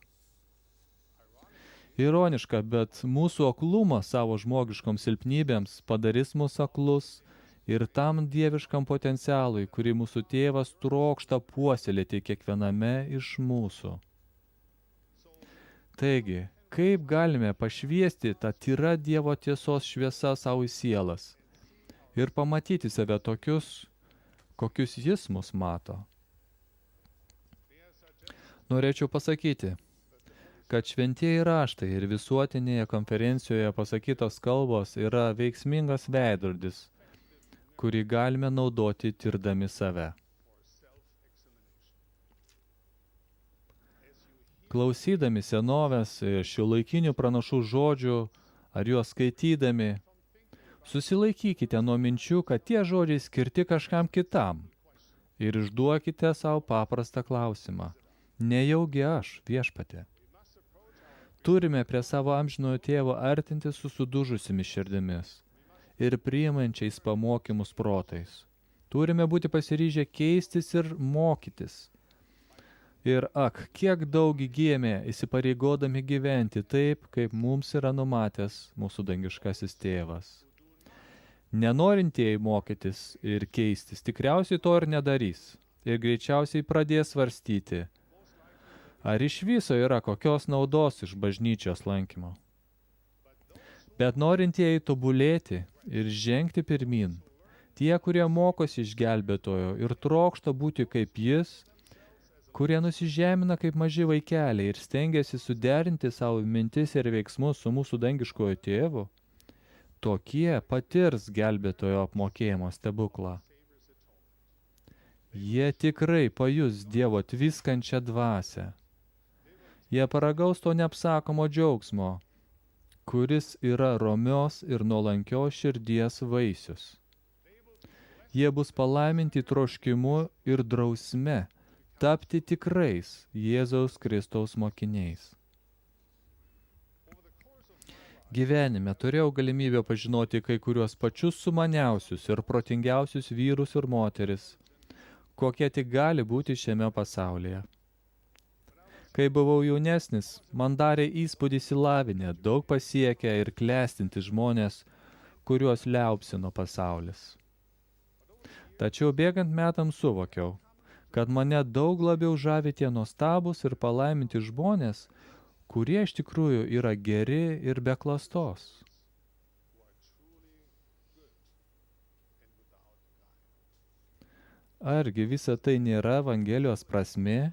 Ironiška, bet mūsų aklumas savo žmogiškom silpnybėms padarys mus aklus ir tam dieviškam potencialui, kurį mūsų tėvas trokšta puoselėti kiekviename iš mūsų. Taigi, kaip galime pašviesti tą tyrą Dievo tiesos šviesą savo į sielas ir pamatyti save tokius, kokius jis mus mato? Norėčiau pasakyti, kad šventieji raštai ir visuotinėje konferencijoje pasakytos kalbos yra veiksmingas veidrodis, kurį galime naudoti tirdami save. Klausydami senovės ir šiuolaikinių pranašų žodžių ar juos skaitydami, susilaikykite nuo minčių, kad tie žodžiai skirti kažkam kitam ir išduokite savo paprastą klausimą. Nejaugi aš, Viešpatie? Turime prie savo amžinojo tėvo artintis su sudužusimis širdimis ir priimančiais pamokymus protais. Turime būti pasiryžę keistis ir mokytis. Ir kiek daug įgyjame įsipareigodami gyventi taip, kaip mums yra numatęs mūsų dangiškasis tėvas. Nenorintieji mokytis ir keistis tikriausiai to ir nedarys ir greičiausiai pradės svarstyti, ar iš viso yra kokios naudos iš bažnyčios lankymo. Bet norintieji tobulėti ir žengti pirmin, tie, kurie mokosi iš gelbėtojo ir trokšta būti kaip jis, kurie nusižemina kaip maži vaikeliai ir stengiasi suderinti savo mintis ir veiksmus su mūsų dangiškojo tėvu, tokie patirs gelbėtojo apmokėjimo stebuklą. Jie tikrai pajus Dievo tviskančią dvasią. Jie paragaus to neapsakomo džiaugsmo, kuris yra romios ir nuolankios širdies vaisius. Jie bus palaiminti troškimu ir drausme tapti tikrais Jėzaus Kristaus mokiniais. Gyvenime turėjau galimybę pažinoti kai kuriuos pačius sumaniausius ir protingiausius vyrus ir moteris, kokie tik gali būti šiame pasaulyje. Kai buvau jaunesnis, man darė įspūdį išsilavinę, daug pasiekę ir klestinti žmonės, kuriuos liaupsino pasaulis. Tačiau bėgant metams suvokiau, kad mane daug labiau žavi tie nuostabūs ir palaiminti žmonės, kurie iš tikrųjų yra geri ir be klastos. Argi visa tai nėra Evangelijos prasmė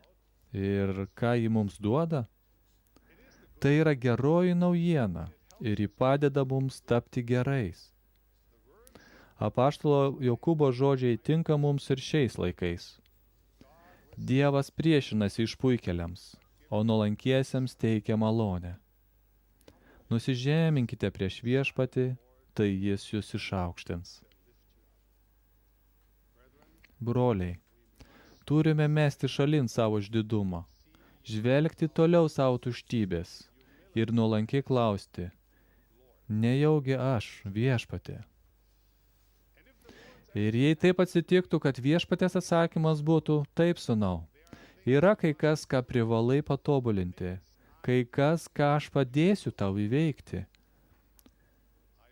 ir ką ji mums duoda? Tai yra geroji naujiena ir ji padeda mums tapti gerais. Apaštalo Jokūbo žodžiai tinka mums ir šiais laikais. Dievas priešinasi išpuikėliams, o nuolankiesiems teikia malonę. Nusižeminkite prieš viešpatį, tai jis jūs išaukštins. Broliai, turime mesti šalin savo išdidumą, žvelgti toliau savo tuštybės ir nuolankiai klausti, nejaugi aš viešpatė. Ir jei taip atsitiktų, kad viešpatės atsakymas būtų, taip, sūnau, yra kai kas, ką privalai patobulinti, kai kas, ką aš padėsiu tau įveikti.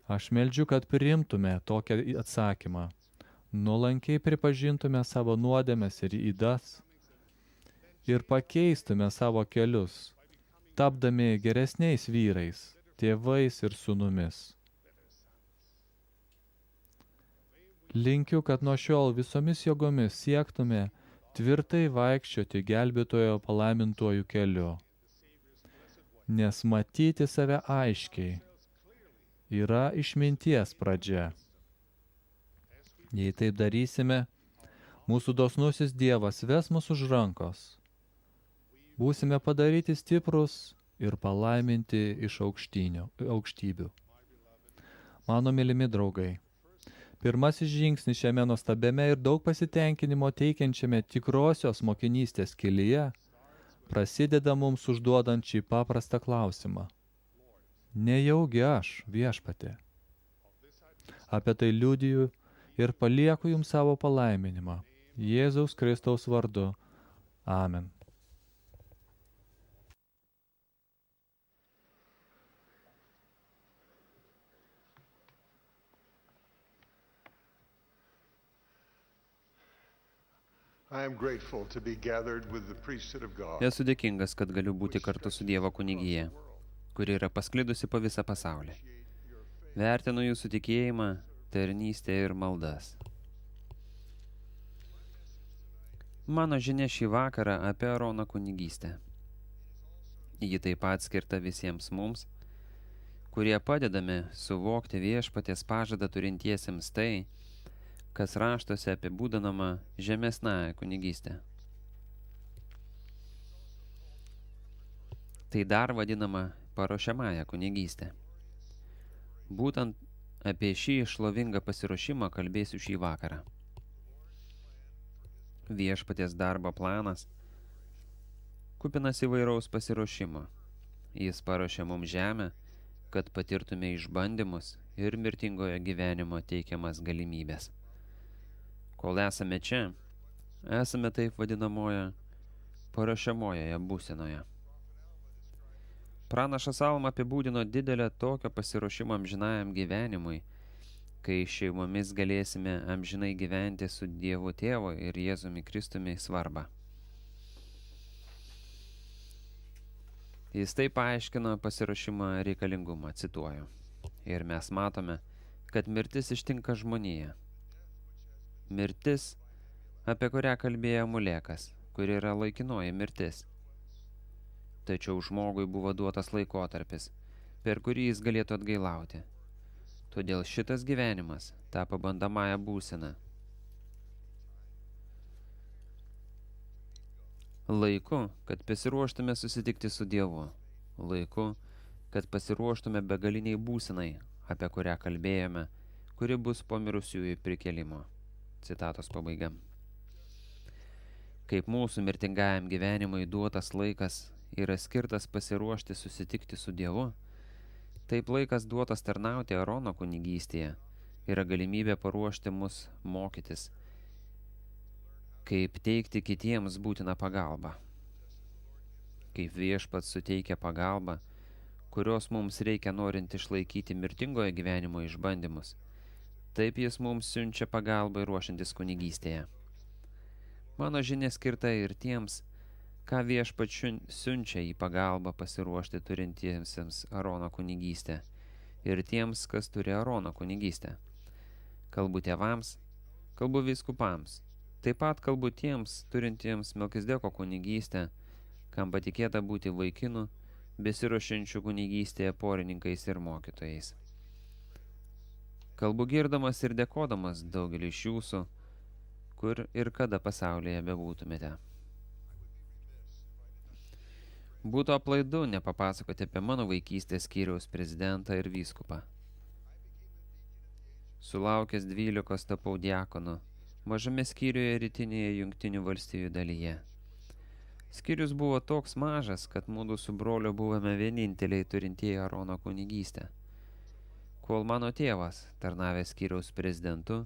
Aš meldžiu, kad priimtume tokią atsakymą, nuolankiai pripažintume savo nuodėmes ir ydas ir pakeistume savo kelius, tapdami geresniais vyrais, tėvais ir sūnumis. Linkiu, kad nuo šiol visomis jėgomis siektume tvirtai vaikščioti gelbėtojo palaimintuoju keliu, nes matyti save aiškiai yra išminties pradžia. Jei taip darysime, mūsų dosnusis Dievas ves mus už rankos. Būsime padaryti stiprus ir palaiminti iš aukštybių. Mano mylimi draugai, pirmasis žingsnis šiame nuostabiame ir daug pasitenkinimo teikiančiame tikrosios mokinystės kelyje prasideda mums užduodant šį paprastą klausimą. Nejaugi aš, viešpatie? Apie tai liudiju ir palieku jums savo palaiminimą. Jėzaus Kristaus vardu. Amen. I am grateful to be gathered with the priesthood of God. Esu dėkingas, kad galiu būti kartu su Dievo kunigija, kuri yra pasklidusi po visą pasaulį. Vertinu jūsų tikėjimą, tarnystę ir maldas. Mano žinia šį vakarą apie Arono kunigystę. Ji taip pat skirta visiems mums, kurie padedame suvokti viešpaties pažadą turintiesiems tai, kas raštuose apibūdinama žemesnąją kunigystę. Tai dar vadinama paruošiamąją kunigystę. Būtent apie šį šlovingą pasiruošimą kalbėsiu šį vakarą. Viešpaties darbo planas kupinas įvairaus pasiruošimo. Jis paruošia mums žemę, kad patirtume išbandymus ir mirtingojo gyvenimo teikiamas galimybės. Kol esame čia, esame taip vadinamoje paruošiamojoje būsenoje. Pranašas Alma apibūdino didelę tokio pasiruošimo amžinajam gyvenimui, kai šeimomis galėsime amžinai gyventi su Dievu Tėvu ir Jėzumi Kristumi svarbą. Jis taip paaiškino pasiruošimo reikalingumą, cituoju. Ir mes matome, kad mirtis ištinka žmoniją. Mirtis, apie kurią kalbėjo Mulekas, kuri yra laikinoji mirtis. Tačiau žmogui buvo duotas laikotarpis, per kurį jis galėtų atgailauti. Todėl šitas gyvenimas tapo bandomąją būseną. Laiku, kad pasiruoštume susitikti su Dievu. Laiku, kad pasiruoštume begaliniai būsenai, apie kurią kalbėjome, kuri bus po mirusiųjų prikėlimo. Citatos pabaiga. Kaip mūsų mirtingajam gyvenimui duotas laikas yra skirtas pasiruošti susitikti su Dievu, taip laikas duotas tarnauti Arono kunigystėje yra galimybė paruošti mus mokytis, kaip teikti kitiems būtiną pagalbą. Kaip Viešpats suteikia pagalbą, kurios mums reikia norint išlaikyti mirtingojo gyvenimo išbandymus, taip jis mums siunčia pagalbą ruošiantis kunigystėje. Mano žinia skirta ir tiems, ką Viešpats siunčia į pagalbą pasiruošti turintiesiems Arono kunigystę ir tiems, kas turi Arono kunigystę. Kalbu tėvams, kalbu vyskupams, taip pat kalbu tiems turintiems Melkisedeko kunigystę, kam patikėta būti vaikinų, besiruošiančių kunigystėje porininkais ir mokytojais. Kalbu girdamas ir dėkodamas daugelį iš jūsų, kur ir kada pasaulyje bebūtumėte. Būtų aplaidu nepapasakoti apie mano vaikystės skyriaus prezidentą ir vyskupą. Sulaukęs 12 tapau diakonu mažame skyriuje rytinėje Jungtinių valstijų dalyje. Skyrius buvo toks mažas, kad mudu su broliu buvome vieninteliai turintieji Arono kunigystę. Kol mano tėvas, tarnavęs skyriaus prezidentu,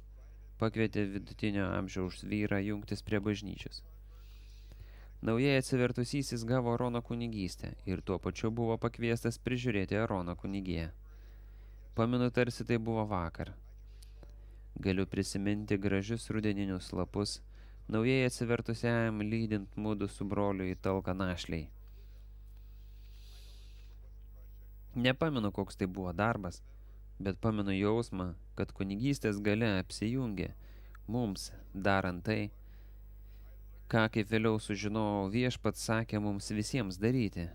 pakvietė vidutinio amžiaus vyrą jungtis prie bažnyčios. Naujai atsivertusysis gavo Arono kunigystę ir tuo pačiu buvo pakviestas prižiūrėti Arono kunigiją. Pamenu, tarsi tai buvo vakar. Galiu prisiminti gražius rudeninius lapus, naujai atsivertusiajam lydint mudu su broliu į talką našliai. Nepamenu, koks tai buvo darbas, bet pamenu jausmą, kad kunigystės galia apsijungė mums darant tai, ką kaip vėliau sužinojau Viešpats sakė mums visiems daryti,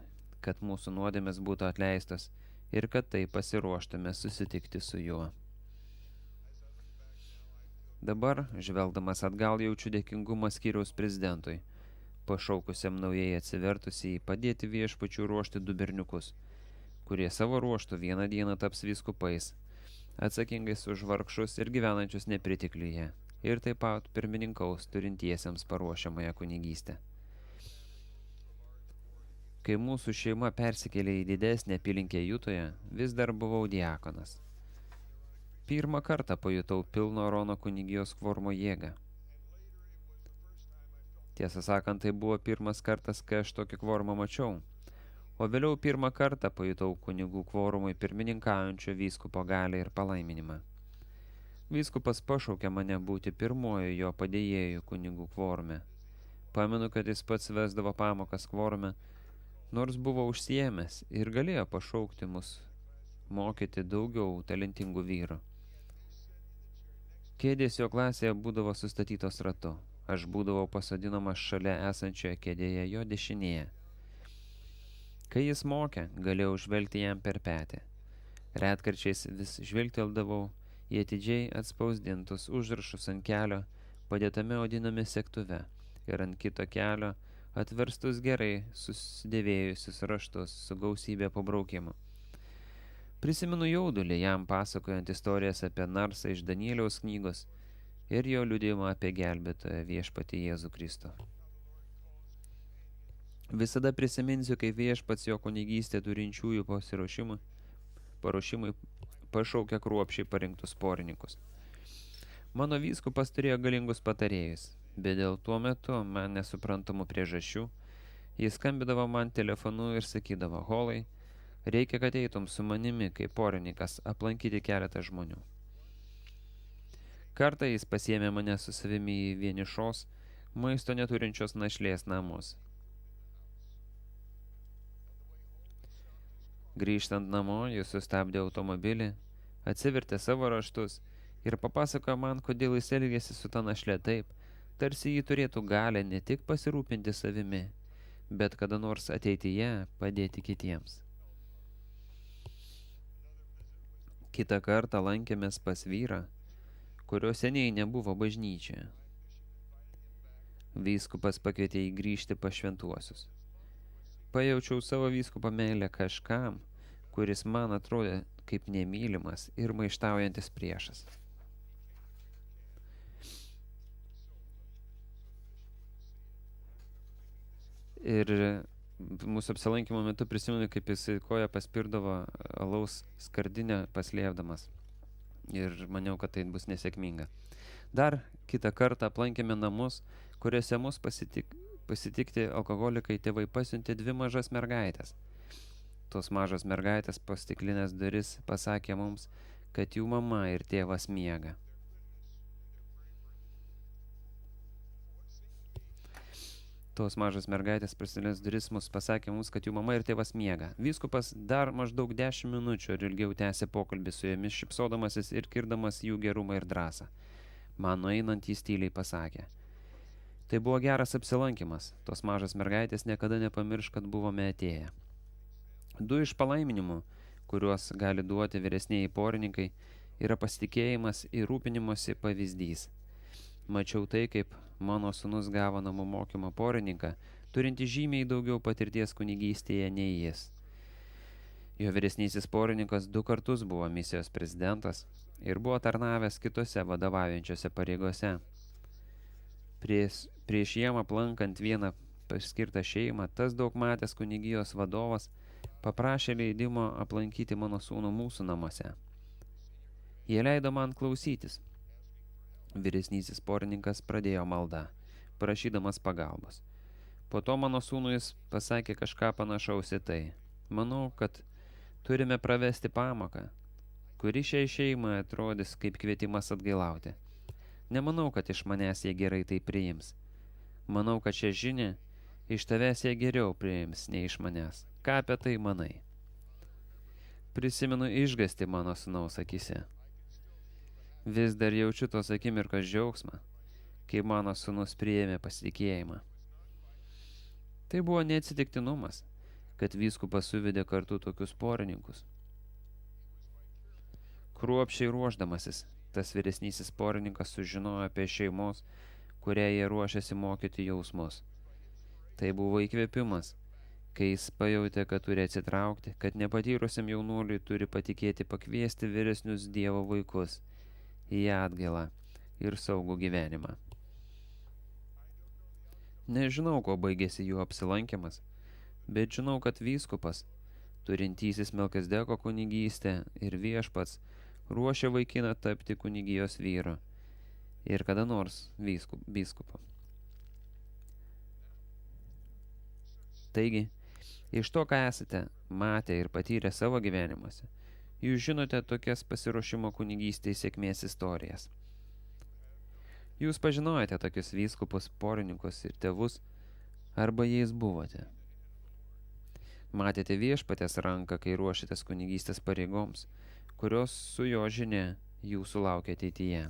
kad mūsų nuodėmės būtų atleistos ir kad tai pasiruoštume susitikti su juo. Dabar, žvelgdamas atgal, jaučiu dėkingumą skyriaus prezidentui, pašaukusiam naujai atsivertusiai padėti Viešpačiui ruošti 2 berniukus, kurie savo ruoštų vieną dieną taps vyskupais, atsakingais už vargšus ir gyvenančius nepritekliuje, ir taip pat pirmininkaus turintiesiems paruošiamąją kunigystę. Kai mūsų šeima persikėlė į didesnę apylinkę Jutoje, vis dar buvau diakonas. Pirmą kartą pajutau pilno Arono kunigijos kvorumo jėgą. Tiesą sakant, tai buvo pirmas kartas, kai aš tokį kvorumą mačiau, o vėliau pirmą kartą pajutau kunigų kvorumui pirmininkaujančio vyskupo galią ir palaiminimą. Vyskupas pašaukė mane būti pirmojo jo padėjėjų kunigų kvorume. Pamenu, kad jis pats vesdavo pamokas kvorume, nors buvo užsiėmęs ir galėjo pašaukti mus mokyti daugiau talentingų vyrų. Kėdės jo klasėje būdavo sustatytos ratu. Aš būdavau pasodinamas šalia esančioje kėdėje jo dešinėje. Kai jis mokė, galėjau žvelgti jam per petį. Retkarčiais vis žvilgteldavau į atidžiai atspausdintus užrašus ant kelio, padėtame odiname segtuve, ir ant kito kelio atverstus gerai susidėvėjusius raštus su gausybė pabraukimų. Prisimenu jaudulį jam pasakojant istorijas apie Narsą iš Danieliaus knygos ir jo liudijimą apie gelbėtoją Viešpatį Jėzų Kristų. Visada prisiminsiu, kaip Viešpats jo kunigystę turinčiųjų paruošimui pašaukė kruopščiai parinktus porininkus. Mano vyskupas turėjo galingus patarėjus, bet dėl tuo metu man nesuprantamų priežasčių jis skambindavo man telefonu ir sakydavo: Holai, reikia, kad eitum su manimi kaip porininkas aplankyti keletą žmonių. Kartą jis pasiėmė mane su savimi į vienišos, maisto neturinčios našlės namus. Grįžtant namo, jis sustabdė automobilį, atsivertė savo raštus ir papasakojo man, kodėl jis elgėsi su ta našle taip, tarsi jį turėtų galę ne tik pasirūpinti savimi, bet kada nors ateityje padėti kitiems. Kitą kartą lankėmės pas vyrą, kurio seniai nebuvo bažnyčioje. Vyskupas pakvietė jį grįžti pas šventuosius. Pajaučiau savo vyskupo meilę kažkam, kuris man atrodė kaip nemylimas ir maištaujantis priešas. Ir mūsų apsilankimo metu prisimenu, kaip jisai koją paspirdavo alaus skardinę paslėpdamas. Ir maniau, kad tai bus nesėkminga. Dar kitą kartą aplankėme namus, kuriuose mus pasitikti alkoholikai tėvai pasiuntė 2 mažas mergaitės. Tos mažos mergaitės po stiklinės duris pasakė mums, kad jų mama ir tėvas miega. Tos mažos mergaitės prasilės duris mus pasakė mums, kad jų mama ir tėvas miega. Vyskupas dar maždaug 10 minučių ir ilgiau tęsė pokalbį su jomis, šypsodamasis ir kirdamas jų gerumą ir drąsą. Man nueinant jis tyliai pasakė: tai buvo geras apsilankimas. Tos mažos mergaitės niekada nepamirš, kad buvome atėję. 2 iš palaiminimų, kuriuos gali duoti vyresnieji porininkai, yra pasitikėjimas ir rūpinimosi pavyzdys. Mačiau tai, kaip mano sūnus gavo namų mokymo porininką, turinti žymiai daugiau patirties kunigystėje nei jis. Jo vyresnysis porininkas 2 kartus buvo misijos prezidentas ir buvo tarnavęs kitose vadovaujančiose pareigose. Prieš jam aplankant vieną paskirtą šeimą, tas daug matęs kunigijos vadovas paprašė leidimo aplankyti mano sūnų mūsų namuose. Jie leido man klausytis. Vyresnysis porininkas pradėjo maldą, prašydamas pagalbos. Po to mano sūnui jis pasakė kažką panašaus į tai. Manau, kad turime pravesti pamoką, kuri šiai šeimai atrodys kaip kvietimas atgailauti. Nemanau, kad iš manęs jie gerai tai priims. Manau, kad šią žinią iš tavęs jie geriau priims nei iš manęs. Ką apie tai manai? Prisimenu išgąstį mano sūnaus akyse. Vis dar jaučiu tos akimirkos džiaugsmą, kai mano sūnus priėmė pasitikėjimą. Tai buvo neatsitiktinumas, kad vyskupas suvedė kartu tokius porininkus. Kruopščiai ruošdamasis, tas vyresnysis porininkas sužinojo apie šeimos, kurią jie ruošiasi mokyti jausmus. Tai buvo įkvėpimas, kai jis pajautė, kad turi atsitraukti, kad nepatyrusiam jaunuoliui turi patikėti pakviesti vyresnius Dievo vaikus į atgailą ir saugų gyvenimą. Nežinau, kuo baigėsi jų apsilankimas, bet žinau, kad vyskupas, turintysis Melkisedeko kunigystę ir viešpats, ruošia vaikiną tapti kunigijos vyru ir kada nors vyskupu. Taigi, iš to, ką esate matę ir patyrę savo gyvenimuose, jūs žinote tokias pasiruošimo kunigystėje sėkmės istorijas. Jūs pažinojate tokius vyskupus, porininkus ir tėvus, arba jais buvote. Matėte viešpatės ranką, kai ruošitės kunigystės pareigoms, kurios su jo žinia jūsų laukia ateityje.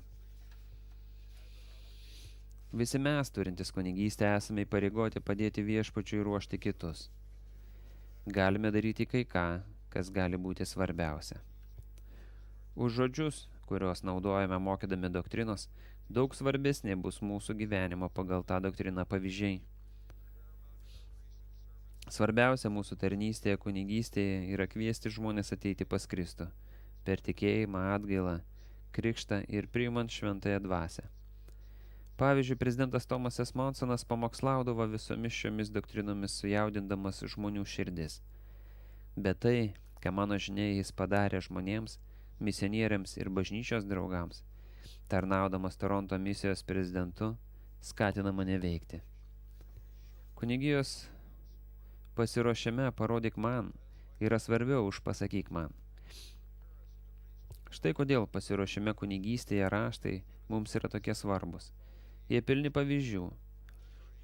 Visi mes, turintys kunigystę, esame įpareigoti padėti viešpačiui ruošti kitus. Galime daryti kai ką, kas gali būti svarbiausia. Už žodžius, kuriuos naudojame mokydami doktrinos, daug svarbesnė bus mūsų gyvenimo pagal tą doktriną pavyzdžiai. Svarbiausia mūsų tarnystėje, kunigystėje yra kviesti žmonės ateiti pas Kristų, per tikėjimą, atgailą, krikštą ir priimant šventąją dvasią. Pavyzdžiui, prezidentas Tomasas Monsonas pamokslaudavo visomis šiomis doktrinomis, sujaudindamas žmonių širdis. Bet tai, ką mano žinia jis padarė žmonėms, misionieriams ir bažnyčios draugams, tarnaudamas Toronto misijos prezidentu, skatina mane veikti. Kunigijos pasiruošime parodyk man yra svarbiau už pasakyk man. Štai kodėl pasiruošime kunigystėje raštai mums yra tokie svarbus. Jie pilni pavyzdžių.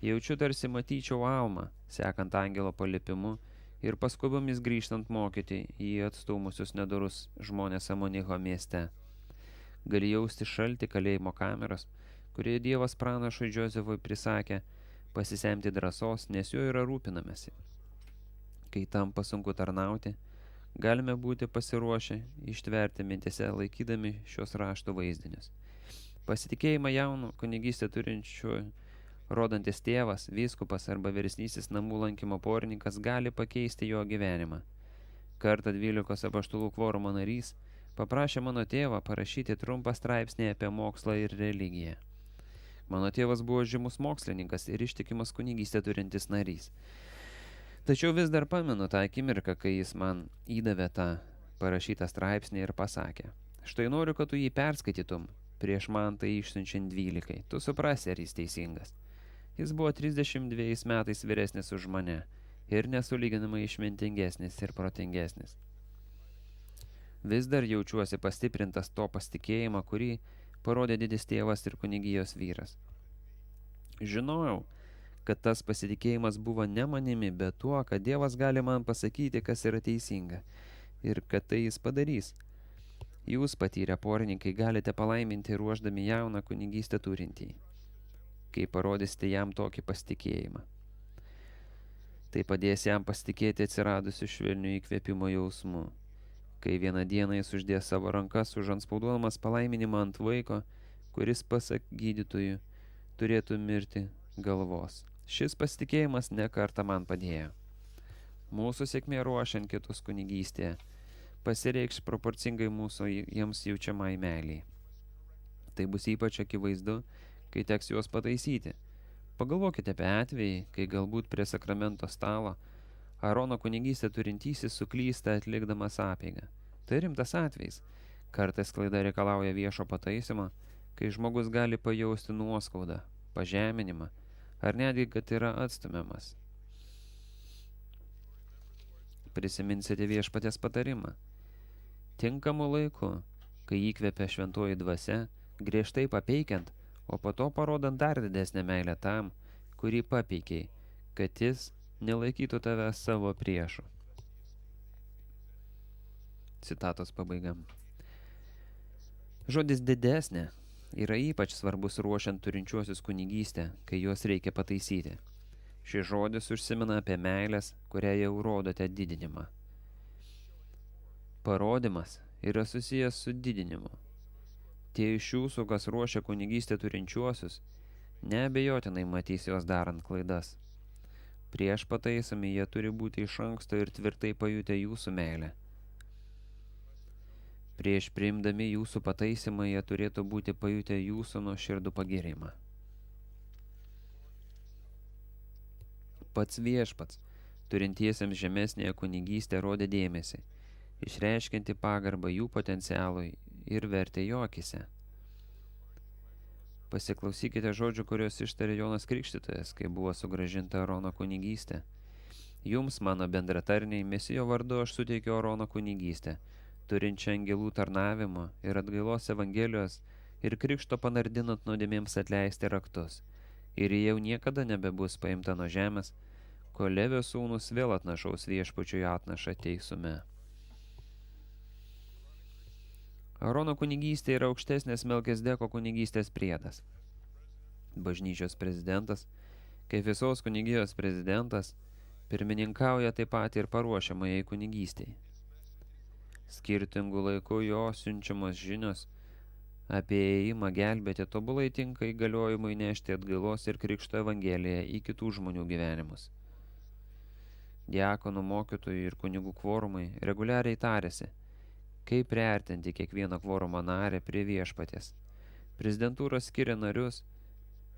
Jaučiu tarsi matyčiau Almą, sekant angelo paliepimu ir paskubomis grįžtant mokyti į atstūmusius nedorus žmonės Amoniho mieste. Gali jausti šaltį kalėjimo kameros, kurie Dievas pranašui Džozefui prisakė pasisemti drąsos, nes juo yra rūpinamasi. Kai tampa sunku tarnauti, galime būti pasiruošę ištverti mintise laikydami šios raštų vaizdinius. Pasitikėjimą jaunų kunigystę turinčių rodantis tėvas, vyskupas arba vyresnysis namų lankymo porininkas gali pakeisti jo gyvenimą. Kartą 12 apaštalų kvorumo narys paprašė mano tėvą parašyti trumpą straipsnį apie mokslą ir religiją. Mano tėvas buvo žymus mokslininkas ir ištikimas kunigystę turintis narys. Tačiau vis dar pamenu tą akimirką, kai jis man įdavė tą parašytą straipsnį ir pasakė: štai noriu, kad tu jį perskaitytum prieš man tai išsiunčiant 12. Tu suprasi, ar jis teisingas. Jis buvo 32 metais vyresnis už mane ir nesulyginamai išmintingesnis ir protingesnis. Vis dar jaučiuosi pastiprintas to pasitikėjimą, kurį parodė didis tėvas ir kunigijos vyras. Žinojau, kad tas pasitikėjimas buvo ne manimi, bet tuo, kad Dievas gali man pasakyti, kas yra teisinga ir kad tai jis padarys. Jūs, patyrę porininkai, galite palaiminti ruošdami jauną kunigystę turintį, kai parodysite jam tokį pasitikėjimą. Tai padės jam pasitikėti atsiradusiu švelniu įkvėpimo jausmu, kai vieną dieną jis uždės savo rankas užantspauduodamas palaiminimą ant vaiko, kuris, pasak gydytojų, turėtų mirti galvos. Šis pasitikėjimas ne kartą man padėjo. Mūsų sėkmė ruošiant kitus kunigystėje pasireikš proporcingai mūsų jiems jaučiamai meiliai. Tai bus ypač akivaizdu, kai teks juos pataisyti. Pagalvokite apie atvejį, kai galbūt prie sakramento stalo Arono kunigystę turintysis suklysta atlikdamas apeigą. Tai rimtas atvejis. Kartais klaida reikalauja viešo pataisymo, kai žmogus gali pajausti nuoskaudą, pažeminimą, ar netgi, kad yra atstumiamas. Prisiminsite viešpaties patarimą. Tinkamu laiku, kai įkvepia šventoji dvasia, griežtai papeikiant, o po to parodant dar didesnę meilę tam, kurį papeikiai, kad jis nelaikytų tave savo priešu. Citatos pabaiga. Žodis didesnė yra ypač svarbus ruošiant turinčiuosius kunigystę, kai juos reikia pataisyti. Šis žodis užsimena apie meilės, kurią jau rodote didinimą. Parodymas yra susijęs su didinimu. Tie iš jūsų, kas ruošia kunigystę turinčiuosius, neabejotinai matys juos darant klaidas. Prieš pataisomi jie turi būti iš anksto ir tvirtai pajutę jūsų meilę. Prieš priimdami jūsų pataisymą jie turėtų būti pajutę jūsų nuoširdų pagyrimą. Pats viešpats, turintiesiems žemesnėje kunigystę, rodė dėmesį, išreiškianti pagarbą jų potencialui ir vertę jo akyse. Pasiklausykite žodžių, kuriuos ištarė Jonas Krikštytojas, kai buvo sugrąžinta Arono kunigystė. Jums, mano bendratarniai, Mesijo vardu aš suteikiu Arono kunigystę, turinčią angelų tarnavimo ir atgailos evangelijos ir krikšto panardinant nuodėmėms atleisti raktus. Ir jau niekada nebebus paimta nuo žemės, kol Levio sūnus vėl atnašaus viešpačiui atnašą teisume. Arono kunigystė yra aukštesnės Melkisedeko kunigystės priedas. Bažnyčios prezidentas, kaip visos kunigijos prezidentas, pirmininkauja taip pat ir paruošiamajai kunigystei. Skirtingų laikų jo siunčiamos žinios apie ėjimą gelbėti tobulai tinka įgaliojimui nešti atgailos ir krikšto evangeliją į kitų žmonių gyvenimus. Diakonų, mokytojų ir kunigų kvorumai reguliariai tarėsi, kaip priartinti kiekvieną kvorumo narę prie viešpaties. Prezidentūra skiria narius,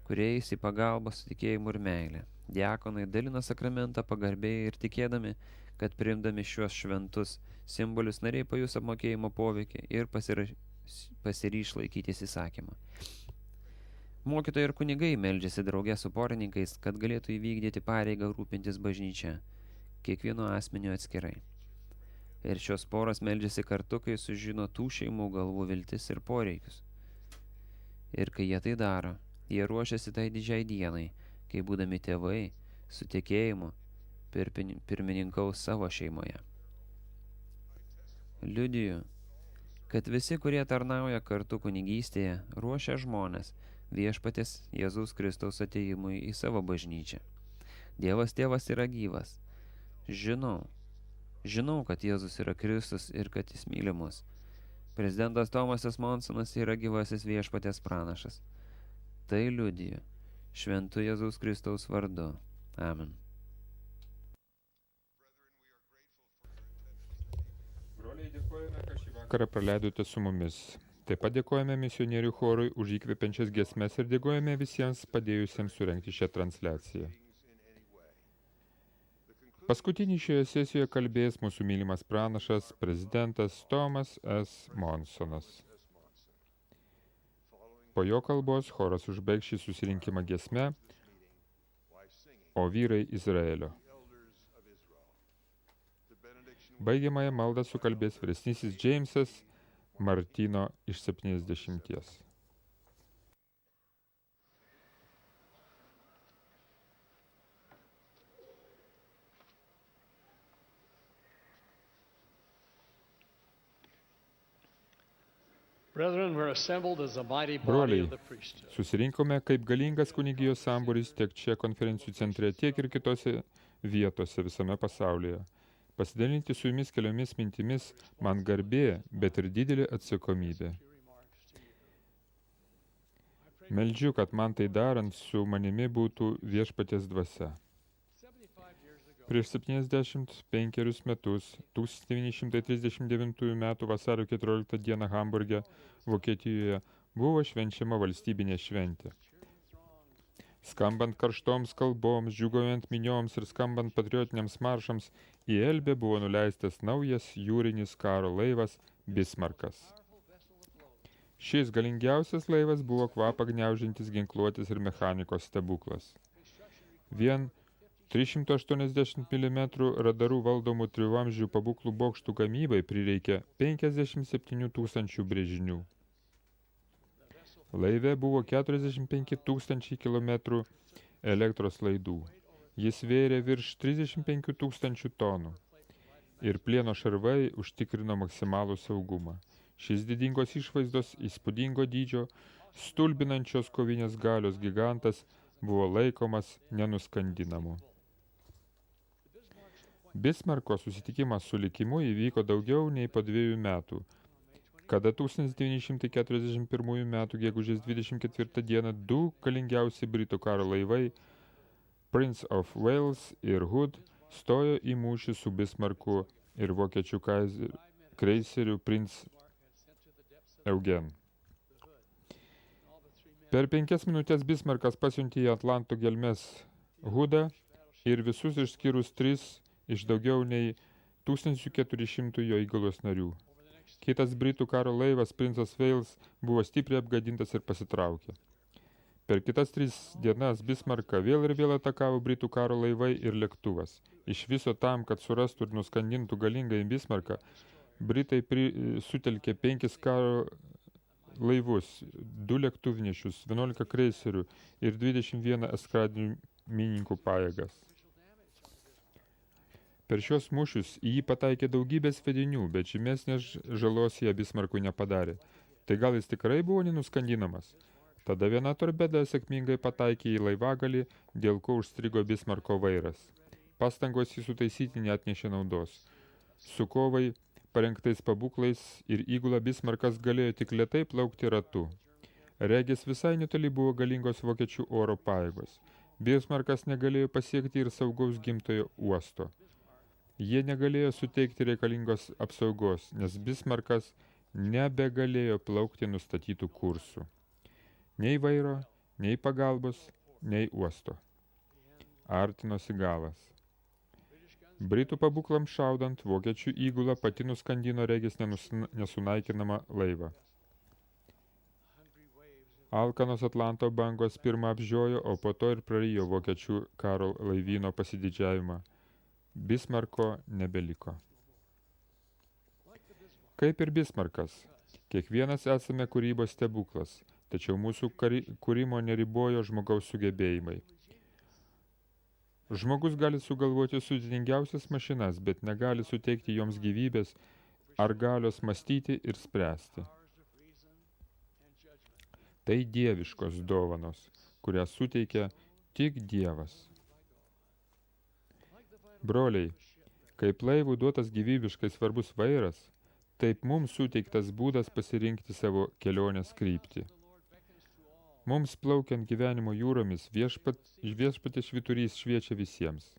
kurie eis į pagalbą su tikėjimu ir meilė. Diakonai dalina sakramentą pagarbiai ir tikėdami, kad priimdami šiuos šventus simbolius nariai pajus apmokėjimo poveikį ir pasiryš laikytis įsakymą. Mokytojai ir kunigai meldžiasi drauge su porininkais, kad galėtų įvykdyti pareigą rūpintis bažnyčia, kiekvieno asmenio atskirai. Ir šios poros meldžiasi kartu, kai sužino tų šeimų galvų viltis ir poreikius. Ir kai jie tai daro, jie ruošiasi tai didžiai dienai, kai būdami tėvai su tikėjimu pirmininkaus savo šeimoje. Liudiju, kad visi, kurie tarnauja kartu kunigystėje, ruošia žmones, viešpaties Jėzaus Kristaus atėjimui į savo bažnyčią. Dievas Tėvas yra gyvas. Žinau, kad Jėzus yra Kristus ir kad jis myli mus. Prezidentas Tomasas Monsonas yra gyvasis viešpaties pranašas. Tai liudiju šventu Jėzaus Kristaus vardu. Amen. Broliai, dėkojame, kad šį vakarą praleidote su mumis. Taip pat dėkojame misionierių chorui už įkvepiančias giesmes ir dėkojame visiems padėjusiems surengti šią transliaciją. Paskutinį šioje sesijoje kalbės mūsų mylimas pranašas, prezidentas Tomas S. Monsonas. Po jo kalbos choras užbaigs šį susirinkimą giesme O vyrai Izraelio. Baigiamąją maldą sukalbės vyresnysis Džeimsas Martino iš 70. Brethren, we're assembled as a mighty body Broliai, of the priesthood. susirinkome kaip galingas kunigijos sambūris tiek čia konferencijų centre, tiek ir kitose vietose visame pasaulyje. Pasidalinti su jumis keliomis mintimis man garbė, bet ir didelė atsakomybė. Meldžiu, kad man tai darant su manimi būtų viešpaties dvasia. Prieš 75 metus, 1939 m. vasario 14 d. Hamburge, Vokietijoje, buvo švenčiama valstybinė šventė. Skambant karštoms kalboms, džiūgaujant minioms ir skambant patriotiniams maršams, į Elbę buvo nuleistas naujas jūrinis karo laivas Bismarkas. Šis galingiausias laivas buvo kvapą gniaužiantis ginkluotės ir mechanikos stebuklas. Vien 380 mm radarų valdomų trivamzdžių pabūklų bokštų gamybai prireikė 57 000 brėžinių. Laive buvo 45 000 km elektros laidų. Jis vėrė virš 35 000 tonų. Ir plieno šarvai užtikrino maksimalų saugumą. Šis didingos išvaizdos, įspūdingo dydžio, stulbinančios kovinės galios gigantas buvo laikomas nenuskandinamu. Bismarko susitikimas su likimu įvyko daugiau nei po 2 metų, kada 1941 m. gegužės 24 d. 2 galingiausi Britų karo laivai Prince of Wales ir Hood stojo į mūšį su Bismarku ir vokiečių kreiseriu Prince Eugen. Per 5 minutės Bismarkas pasiuntė į Atlanto gelmes Hoodą ir visus išskyrus 3 iš daugiau nei 1400 jo įgulos narių. Kitas Britų karo laivas Princas Wales buvo stipriai apgadintas ir pasitraukė. Per kitas 3 dienas Bismarką vėl ir vėl atakavo Britų karo laivai ir lėktuvas. Iš viso tam, kad surastų ir nuskandintų galingąjį Bismarką, Britai sutelkė 5 karo laivus, 2 lėktuvnešius, 11 kreiserių ir 21 eskadrininkų pajėgas. Per šios mūšius į jį pataikė daugybės sviedinių, bet žymesnės žalos jie Bismarkui nepadarė. Tai gal jis tikrai buvo nenuskandinamas? Tada viena torpeda sėkmingai pataikė į laivagalį, dėl ko užstrigo Bismarko vairas. Pastangos jį sutaisyti neatnešė naudos. Su kovai parengtais pabūklais ir įgula Bismarkas galėjo tik lėtai plaukti ratu. Regis visai netoli buvo galingos vokiečių oro pajėgos. Bismarkas negalėjo pasiekti ir saugaus gimtojo uosto. Jie negalėjo suteikti reikalingos apsaugos, nes Bismarkas nebegalėjo plaukti nustatytų kursų. Nei vairo, nei pagalbos, nei uosto. Artinosi galas. Britų pabūklams šaudant, vokiečių įgula pati nuskandino regis nesunaikinamą laivą. Alkanos Atlanto bangos pirmą apžiojo, o po to ir prarijo vokiečių karo laivyno pasididžiavimą. Bismarko nebeliko. Kaip ir Bismarkas, kiekvienas esame kūrybos stebuklas, tačiau mūsų kūrimo neribojo žmogaus sugebėjimai. Žmogus gali sugalvoti sudėtingiausias mašinas, bet negali suteikti joms gyvybės ar galios mąstyti ir spręsti. Tai dieviškos dovanos, kurią suteikia tik Dievas. Broliai, kaip laivų duotas gyvybiškai svarbus vairas, taip mums suteiktas būdas pasirinkti savo kelionės kryptį. Mums plaukiant gyvenimo jūromis viešpaties švyturys šviečia visiems.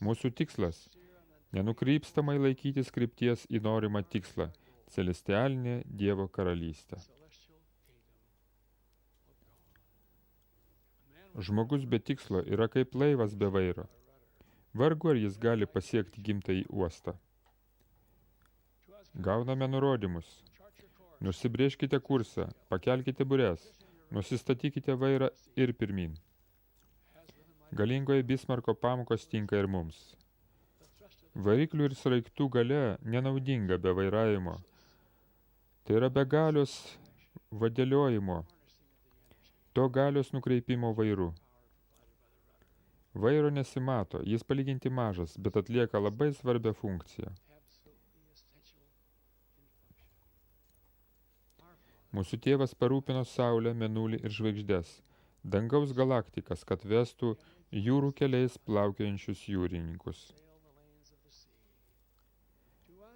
Mūsų tikslas – nenukrypstamai laikytis krypties į norimą tikslą – celestialinė Dievo karalystė. Žmogus be tikslo yra kaip laivas be vairo. Vargu ar jis gali pasiekti gimtąjį uostą. Gauname nurodymus. Nusibrėžkite kursą, pakelkite bures, nusistatykite vairą ir pirmin. Galingoje Bismarko pamokos tinka ir mums. Variklių ir sraigtų galia nenaudinga be vairavimo. Tai yra be galios vadeliojimo, to galios nukreipimo vairu. Vairo nesimato, jis palyginti mažas, bet atlieka labai svarbią funkciją. Mūsų tėvas parūpino saulę, mėnulį ir žvaigždes, dangaus galaktikas, kad vestų jūrų keliais plaukiojančius jūrininkus.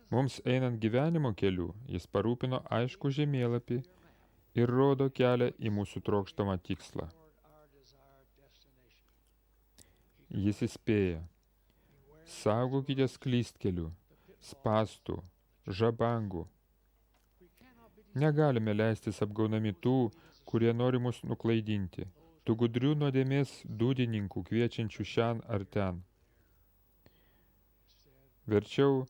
Mums einant gyvenimo keliu, jis parūpino aišku žemėlapį ir rodo kelią į mūsų trokštamą tikslą. Jis įspėja: saugokite klystkelių, spąstų, žabangų. Negalime leistis apgaunami tų, kurie nori mus nuklaidinti, tų gudrių nuodėmės dūdininkų kviečiančių šian ar ten. Verčiau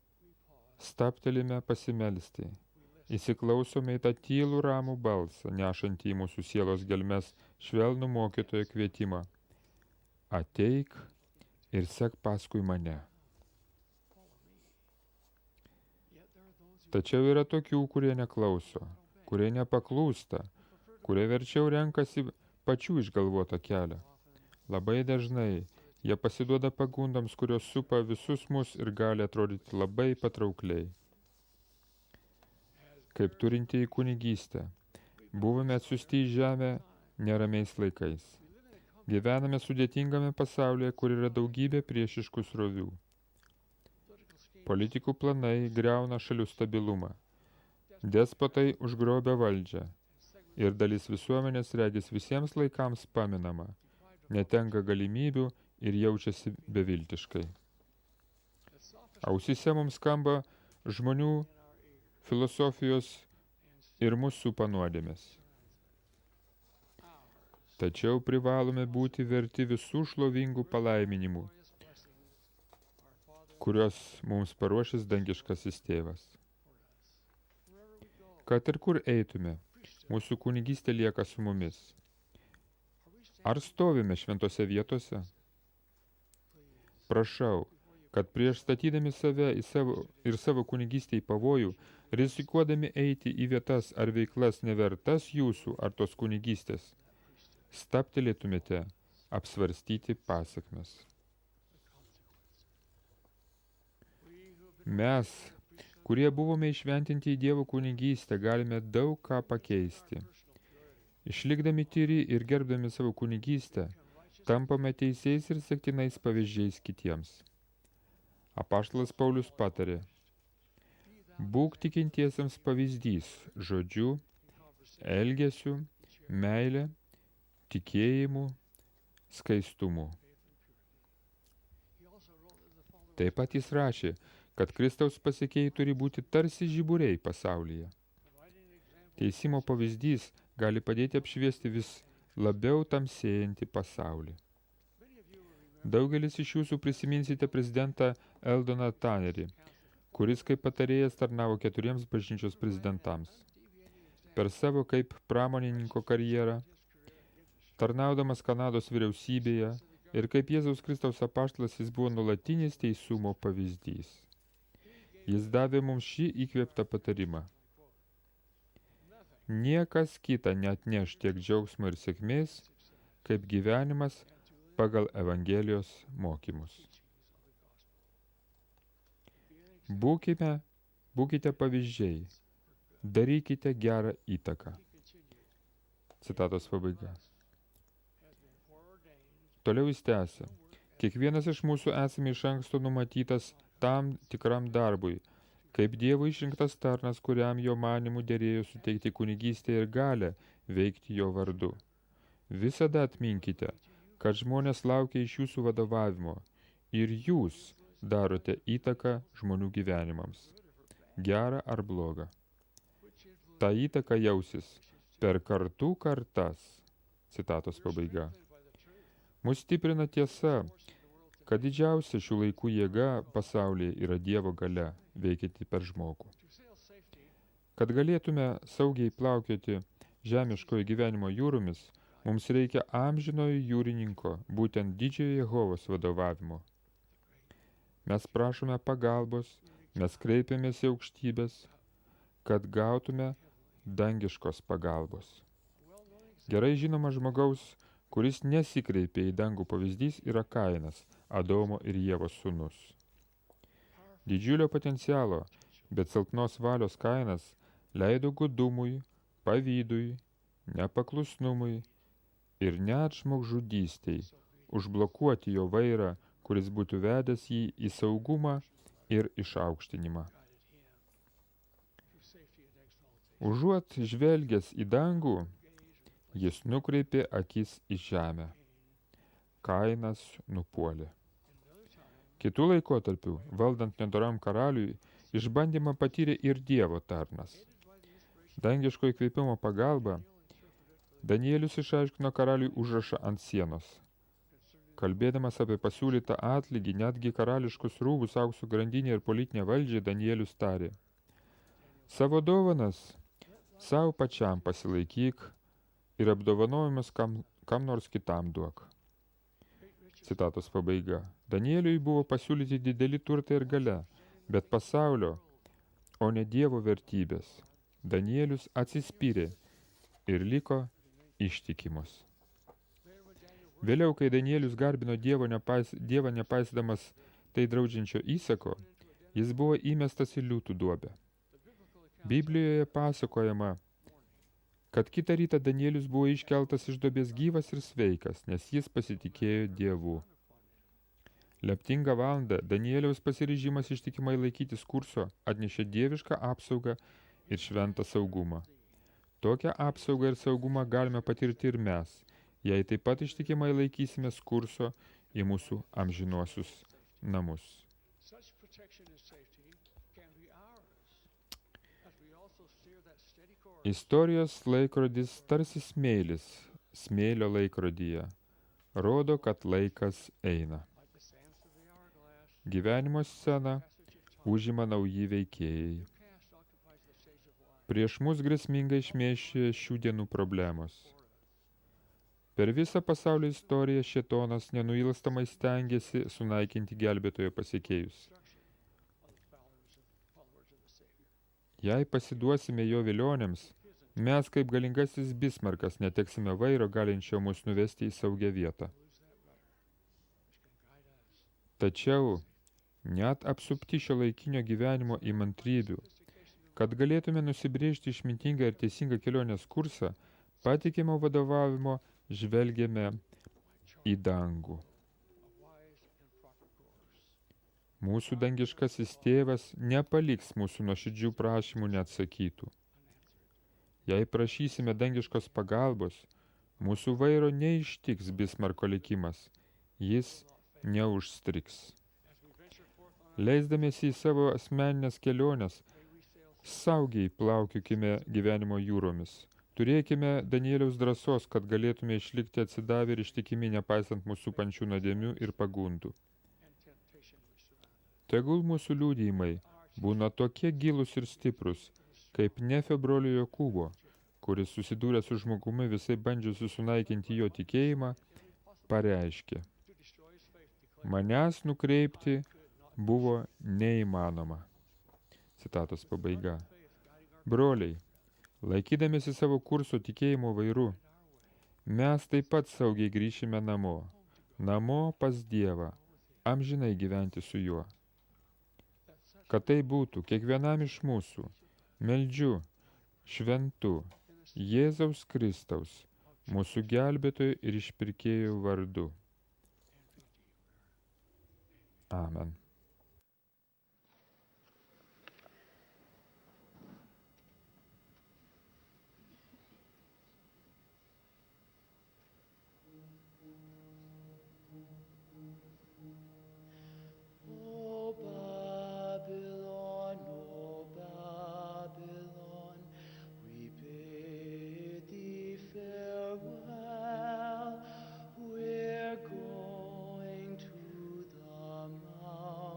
stabtelime pasimelsti, įsiklausome į tą tylų ramų balsą, nešantį į mūsų sielos gelmes švelnų mokytojo kvietimą. Ateik ir sek paskui mane. Tačiau yra tokių, kurie neklauso, kurie nepaklūsta, kurie verčiau renkasi pačių išgalvotą kelią. Labai dažnai jie pasiduoda pagundoms, kurios supa visus mus ir gali atrodyti labai patraukliai. Kaip turintieji kunigystę, buvome atsiųsti į žemę neramiais laikais. Gyvename sudėtingame pasaulyje, kur yra daugybė priešiškų srovių. Politikų planai griauna šalių stabilumą. Despotai užgrobia valdžią. Ir dalis visuomenės regis visiems laikams paminama, netenka galimybių ir jaučiasi beviltiškai. Ausyse mums skamba žmonių filosofijos ir mūsų panuodėmės. Tačiau privalome būti verti visų šlovingų palaiminimų, kurios mums paruošęs dangiškasis tėvas. Kad ir kur eitume, mūsų kunigystė lieka su mumis. Ar stovime šventose vietose? Prašau, kad prieš statydami save ir savo kunigystę į pavojų, rizikuodami eiti į vietas ar veiklas nevertas jūsų ar tos kunigystės, stabtelėtumėte apsvarstyti pasekmes. Mes, kurie buvome išventinti į Dievo kunigystę, galime daug ką pakeisti. Išlikdami tyri ir gerbdami savo kunigystę, tampame teisiais ir sektinais pavyzdžiais kitiems. Apaštalas Paulius patarė: būk tikintiesiems pavyzdys žodžiu, elgesiu, meile, tikėjimu, skaistumu. Taip pat jis rašė, kad Kristaus pasekėjai turi būti tarsi žiburiai pasaulyje. Teisimo pavyzdys gali padėti apšviesti vis labiau tamsėjantį pasaulį. Daugelis iš jūsų prisiminsite prezidentą Eldoną Tanerį, kuris kaip patarėjas tarnavo 4 bažnyčios prezidentams. Per savo kaip pramonininko karjerą, tarnaudamas Kanados vyriausybėje ir kaip Jėzaus Kristaus apaštalas, jis buvo nuolatinis teisumo pavyzdys. Jis davė mums šį įkvėptą patarimą: niekas kita neatneš tiek džiaugsmo ir sėkmės, kaip gyvenimas pagal Evangelijos mokymus. Būkite pavyzdžiai, darykite gerą įtaką. Citatos pabaiga. Toliau jis tęsia. Kiekvienas iš mūsų esame iš anksto numatytas tam tikram darbui, kaip Dievo išrinktas tarnas, kuriam jo manimų dėrėjo suteikti kunigystę ir galę veikti jo vardu. Visada atminkite, kad žmonės laukia iš jūsų vadovavimo ir jūs darote įtaką žmonių gyvenimams, gerą ar blogą. Ta įtaka jausis per kartų kartas. Citatos pabaiga. Mus stiprina tiesa, kad didžiausia šių laikų jėga pasaulyje yra Dievo galia, veikianti per žmogų. Kad galėtume saugiai plaukioti žemiškojo gyvenimo jūromis, mums reikia amžinojo jūrininko, būtent didžiojo Jehovos vadovavimo. Mes prašome pagalbos, mes kreipiamės į aukštybės, kad gautume dangiškos pagalbos. Gerai žinoma žmogaus, kuris nesikreipė į dangų pavyzdys, yra Kainas, Adomo ir Ievos sūnus. Didžiulio potencialo, bet silpnos valios Kainas leido gudumui, pavydui, nepaklusnumui ir net žmogžudystei užblokuoti jo vairą, kuris būtų vedęs jį į saugumą ir išaukštinimą. Užuot žvelgęs į dangų, jis nukreipė akis į žemę. Kainas nupuolė. Kitų laikotarpių, valdant nedoram karaliui, išbandymą patyrė ir Dievo tarnas. Dangiško įkvėpimo pagalba, Danielius išaiškino karaliui užrašą ant sienos. Kalbėdamas apie pasiūlytą atlygį, netgi karališkus rūbus, auksų grandinę ir politinę valdžią, Danielius tarė: savo dovanas savo pačiam pasilaikyk ir apdovanojimus kam nors kitam duok. Citatos pabaiga. Danieliui buvo pasiūlyti dideli turtai ir galia, bet pasaulio, o ne Dievo vertybės. Danielius atsispyrė ir liko ištikimus. Vėliau, kai Danielius garbino Dievą nepaisydamas tai draudžiančio įsako, jis buvo įmestas į liūtų duobę. Biblijoje pasakojama, kad kitą rytą Danielius buvo iškeltas iš duobės gyvas ir sveikas, nes jis pasitikėjo Dievu. Leptingą valandą Danieliaus pasiryžimas ištikimai laikytis kurso atnešė dievišką apsaugą ir šventą saugumą. Tokią apsaugą ir saugumą galime patirti ir mes, jei taip pat ištikimai laikysimės kurso į mūsų amžinuosius namus. Istorijos laikrodis tarsi smėlis, smėlio laikrodyje, rodo, kad laikas eina. Gyvenimo sceną užima nauji veikėjai. Prieš mus grėsmingai šmėščioja šių dienų problemos. Per visą pasaulio istoriją šėtonas nenuilstamai stengiasi sunaikinti gelbėtojo pasiekėjus. Jei pasiduosime jo vilionėms, mes kaip galingasis Bismarkas neteksime vairo galinčio mus nuvesti į saugią vietą. Tačiau, net apsupti šio laikinio gyvenimo įmantrybių, kad galėtume nusibrėžti išmintingą ir teisingą kelionės kursą, patikimo vadovavimo žvelgiame į dangų. Mūsų dangiškasis tėvas nepaliks mūsų nuoširdžių prašymų neatsakytų. Jei prašysime dangiškos pagalbos, mūsų vairo neištiks Bismarko likimas, jis neužstriks. Leisdamiesi į savo asmeninės keliones, saugiai plaukiokime gyvenimo jūromis. Turėkime Danieliaus drąsos, kad galėtume išlikti atsidavę ir ištikimi, nepaisant mūsų pačių nuodėmių ir pagundų. Tegul mūsų liudijimai būna tokie gilūs ir stiprus, kaip Nefio brolio Jokūbo, kuris susidūrė su žmogumi visai bandžiusi sunaikinti jo tikėjimą, pareiškė: manęs nukreipti buvo neįmanoma. Citatos pabaiga. Broliai, laikydamėsi savo kurso tikėjimo vairu, mes taip pat saugiai grįšime namo pas Dievą, amžinai gyventi su juo. Kad tai būtų kiekvienam iš mūsų, meldžiu šventu Jėzaus Kristaus mūsų gelbėtojų ir išpirkėjų vardu. Amen. O Babylon, we bid thee farewell. We're going to the mountains.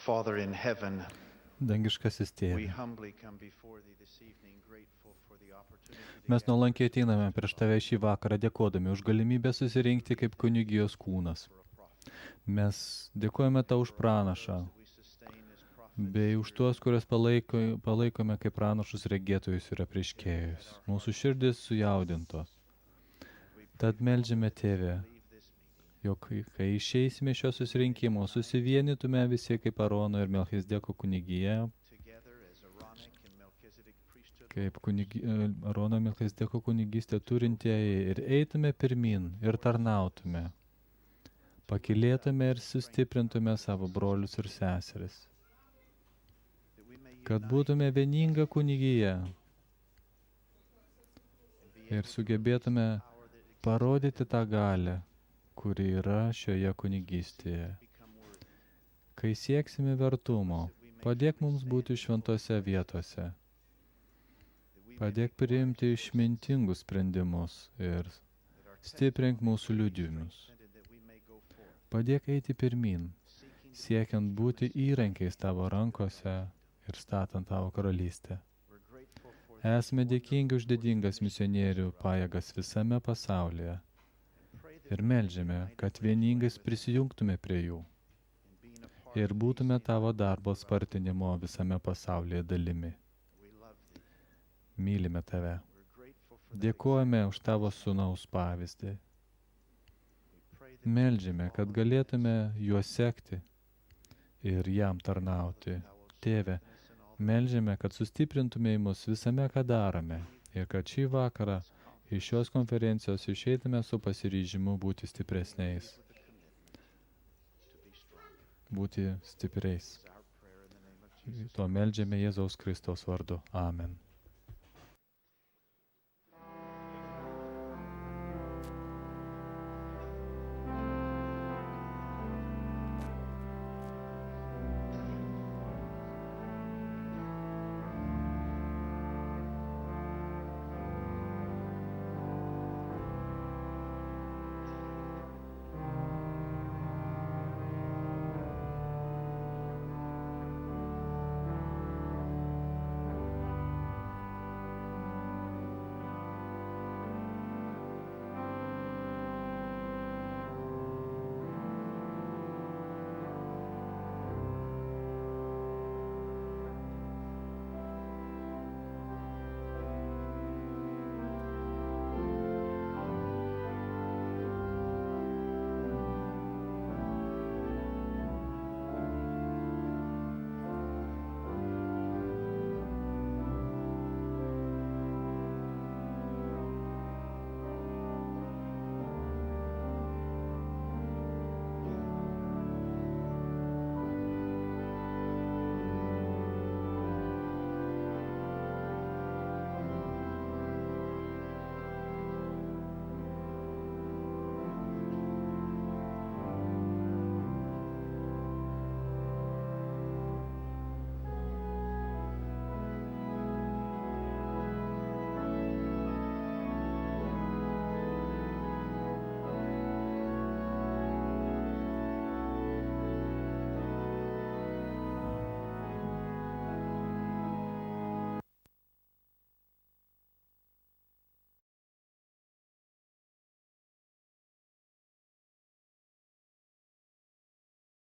Father in heaven, Dangiškasis we tėve, humbly come before thee this evening, grateful for the opportunity to mes gather nuolankiai ateiname prieš tave šį vakarą dėkodami už galimybę susirinkti kaip kunigijos kūnas. for a prophet. Mes dėkojame tau už pranašą, We sustain as prophets. bei už tuos, kuriuos palaikome kaip pranašus regėtojus ir apreiškėjus. Mūsų širdis sujaudintos. Tad meldžiame tėvę, jog kai išeisime šio susirinkimo, susivienytume visi kaip Arono ir Melchizdeko kunigija, Together as Aaronic and Melchizedek priesthood kaip Arono Melchizdeko kunigystę turintieji ir eitume pirmin ir tarnautume, pakilėtume ir sustiprintume savo brolius ir seseris, that we may kad būtume vieninga kunigija ir sugebėtume parodyti tą galę, kuri yra šioje kunigystėje. become worthy. Kai sieksime vertumo, padėk mums būti šventose vietose, padėk priimti išmintingus sprendimus ir stiprink mūsų liudijimus. That we may go forth, Padėk eiti pirmin, siekiant būti įrankiais tavo rankose ir statant tavo karalystę. we're grateful for Esame dėkingi už didingas misionierių pajėgas visame pasaulyje ir meldžiame, kad vieningais prisijungtume prie jų being a part ir būtume tavo darbo spartinimo visame pasaulyje dalimi. we love thee. Mylime tave. We're grateful for Dėkojame už tavo sūnaus pavyzdį. pray that Meldžiame, kad galėtume juos sekti ir jam tarnauti. Tėve, meldžiame, kad sustiprintumei mus visame, ką darome ir kad šį vakarą iš šios konferencijos išeitume su pasiryžimu būti stipresniais, būti stipriais. To meldžiame Jėzaus Kristaus vardu. Amen.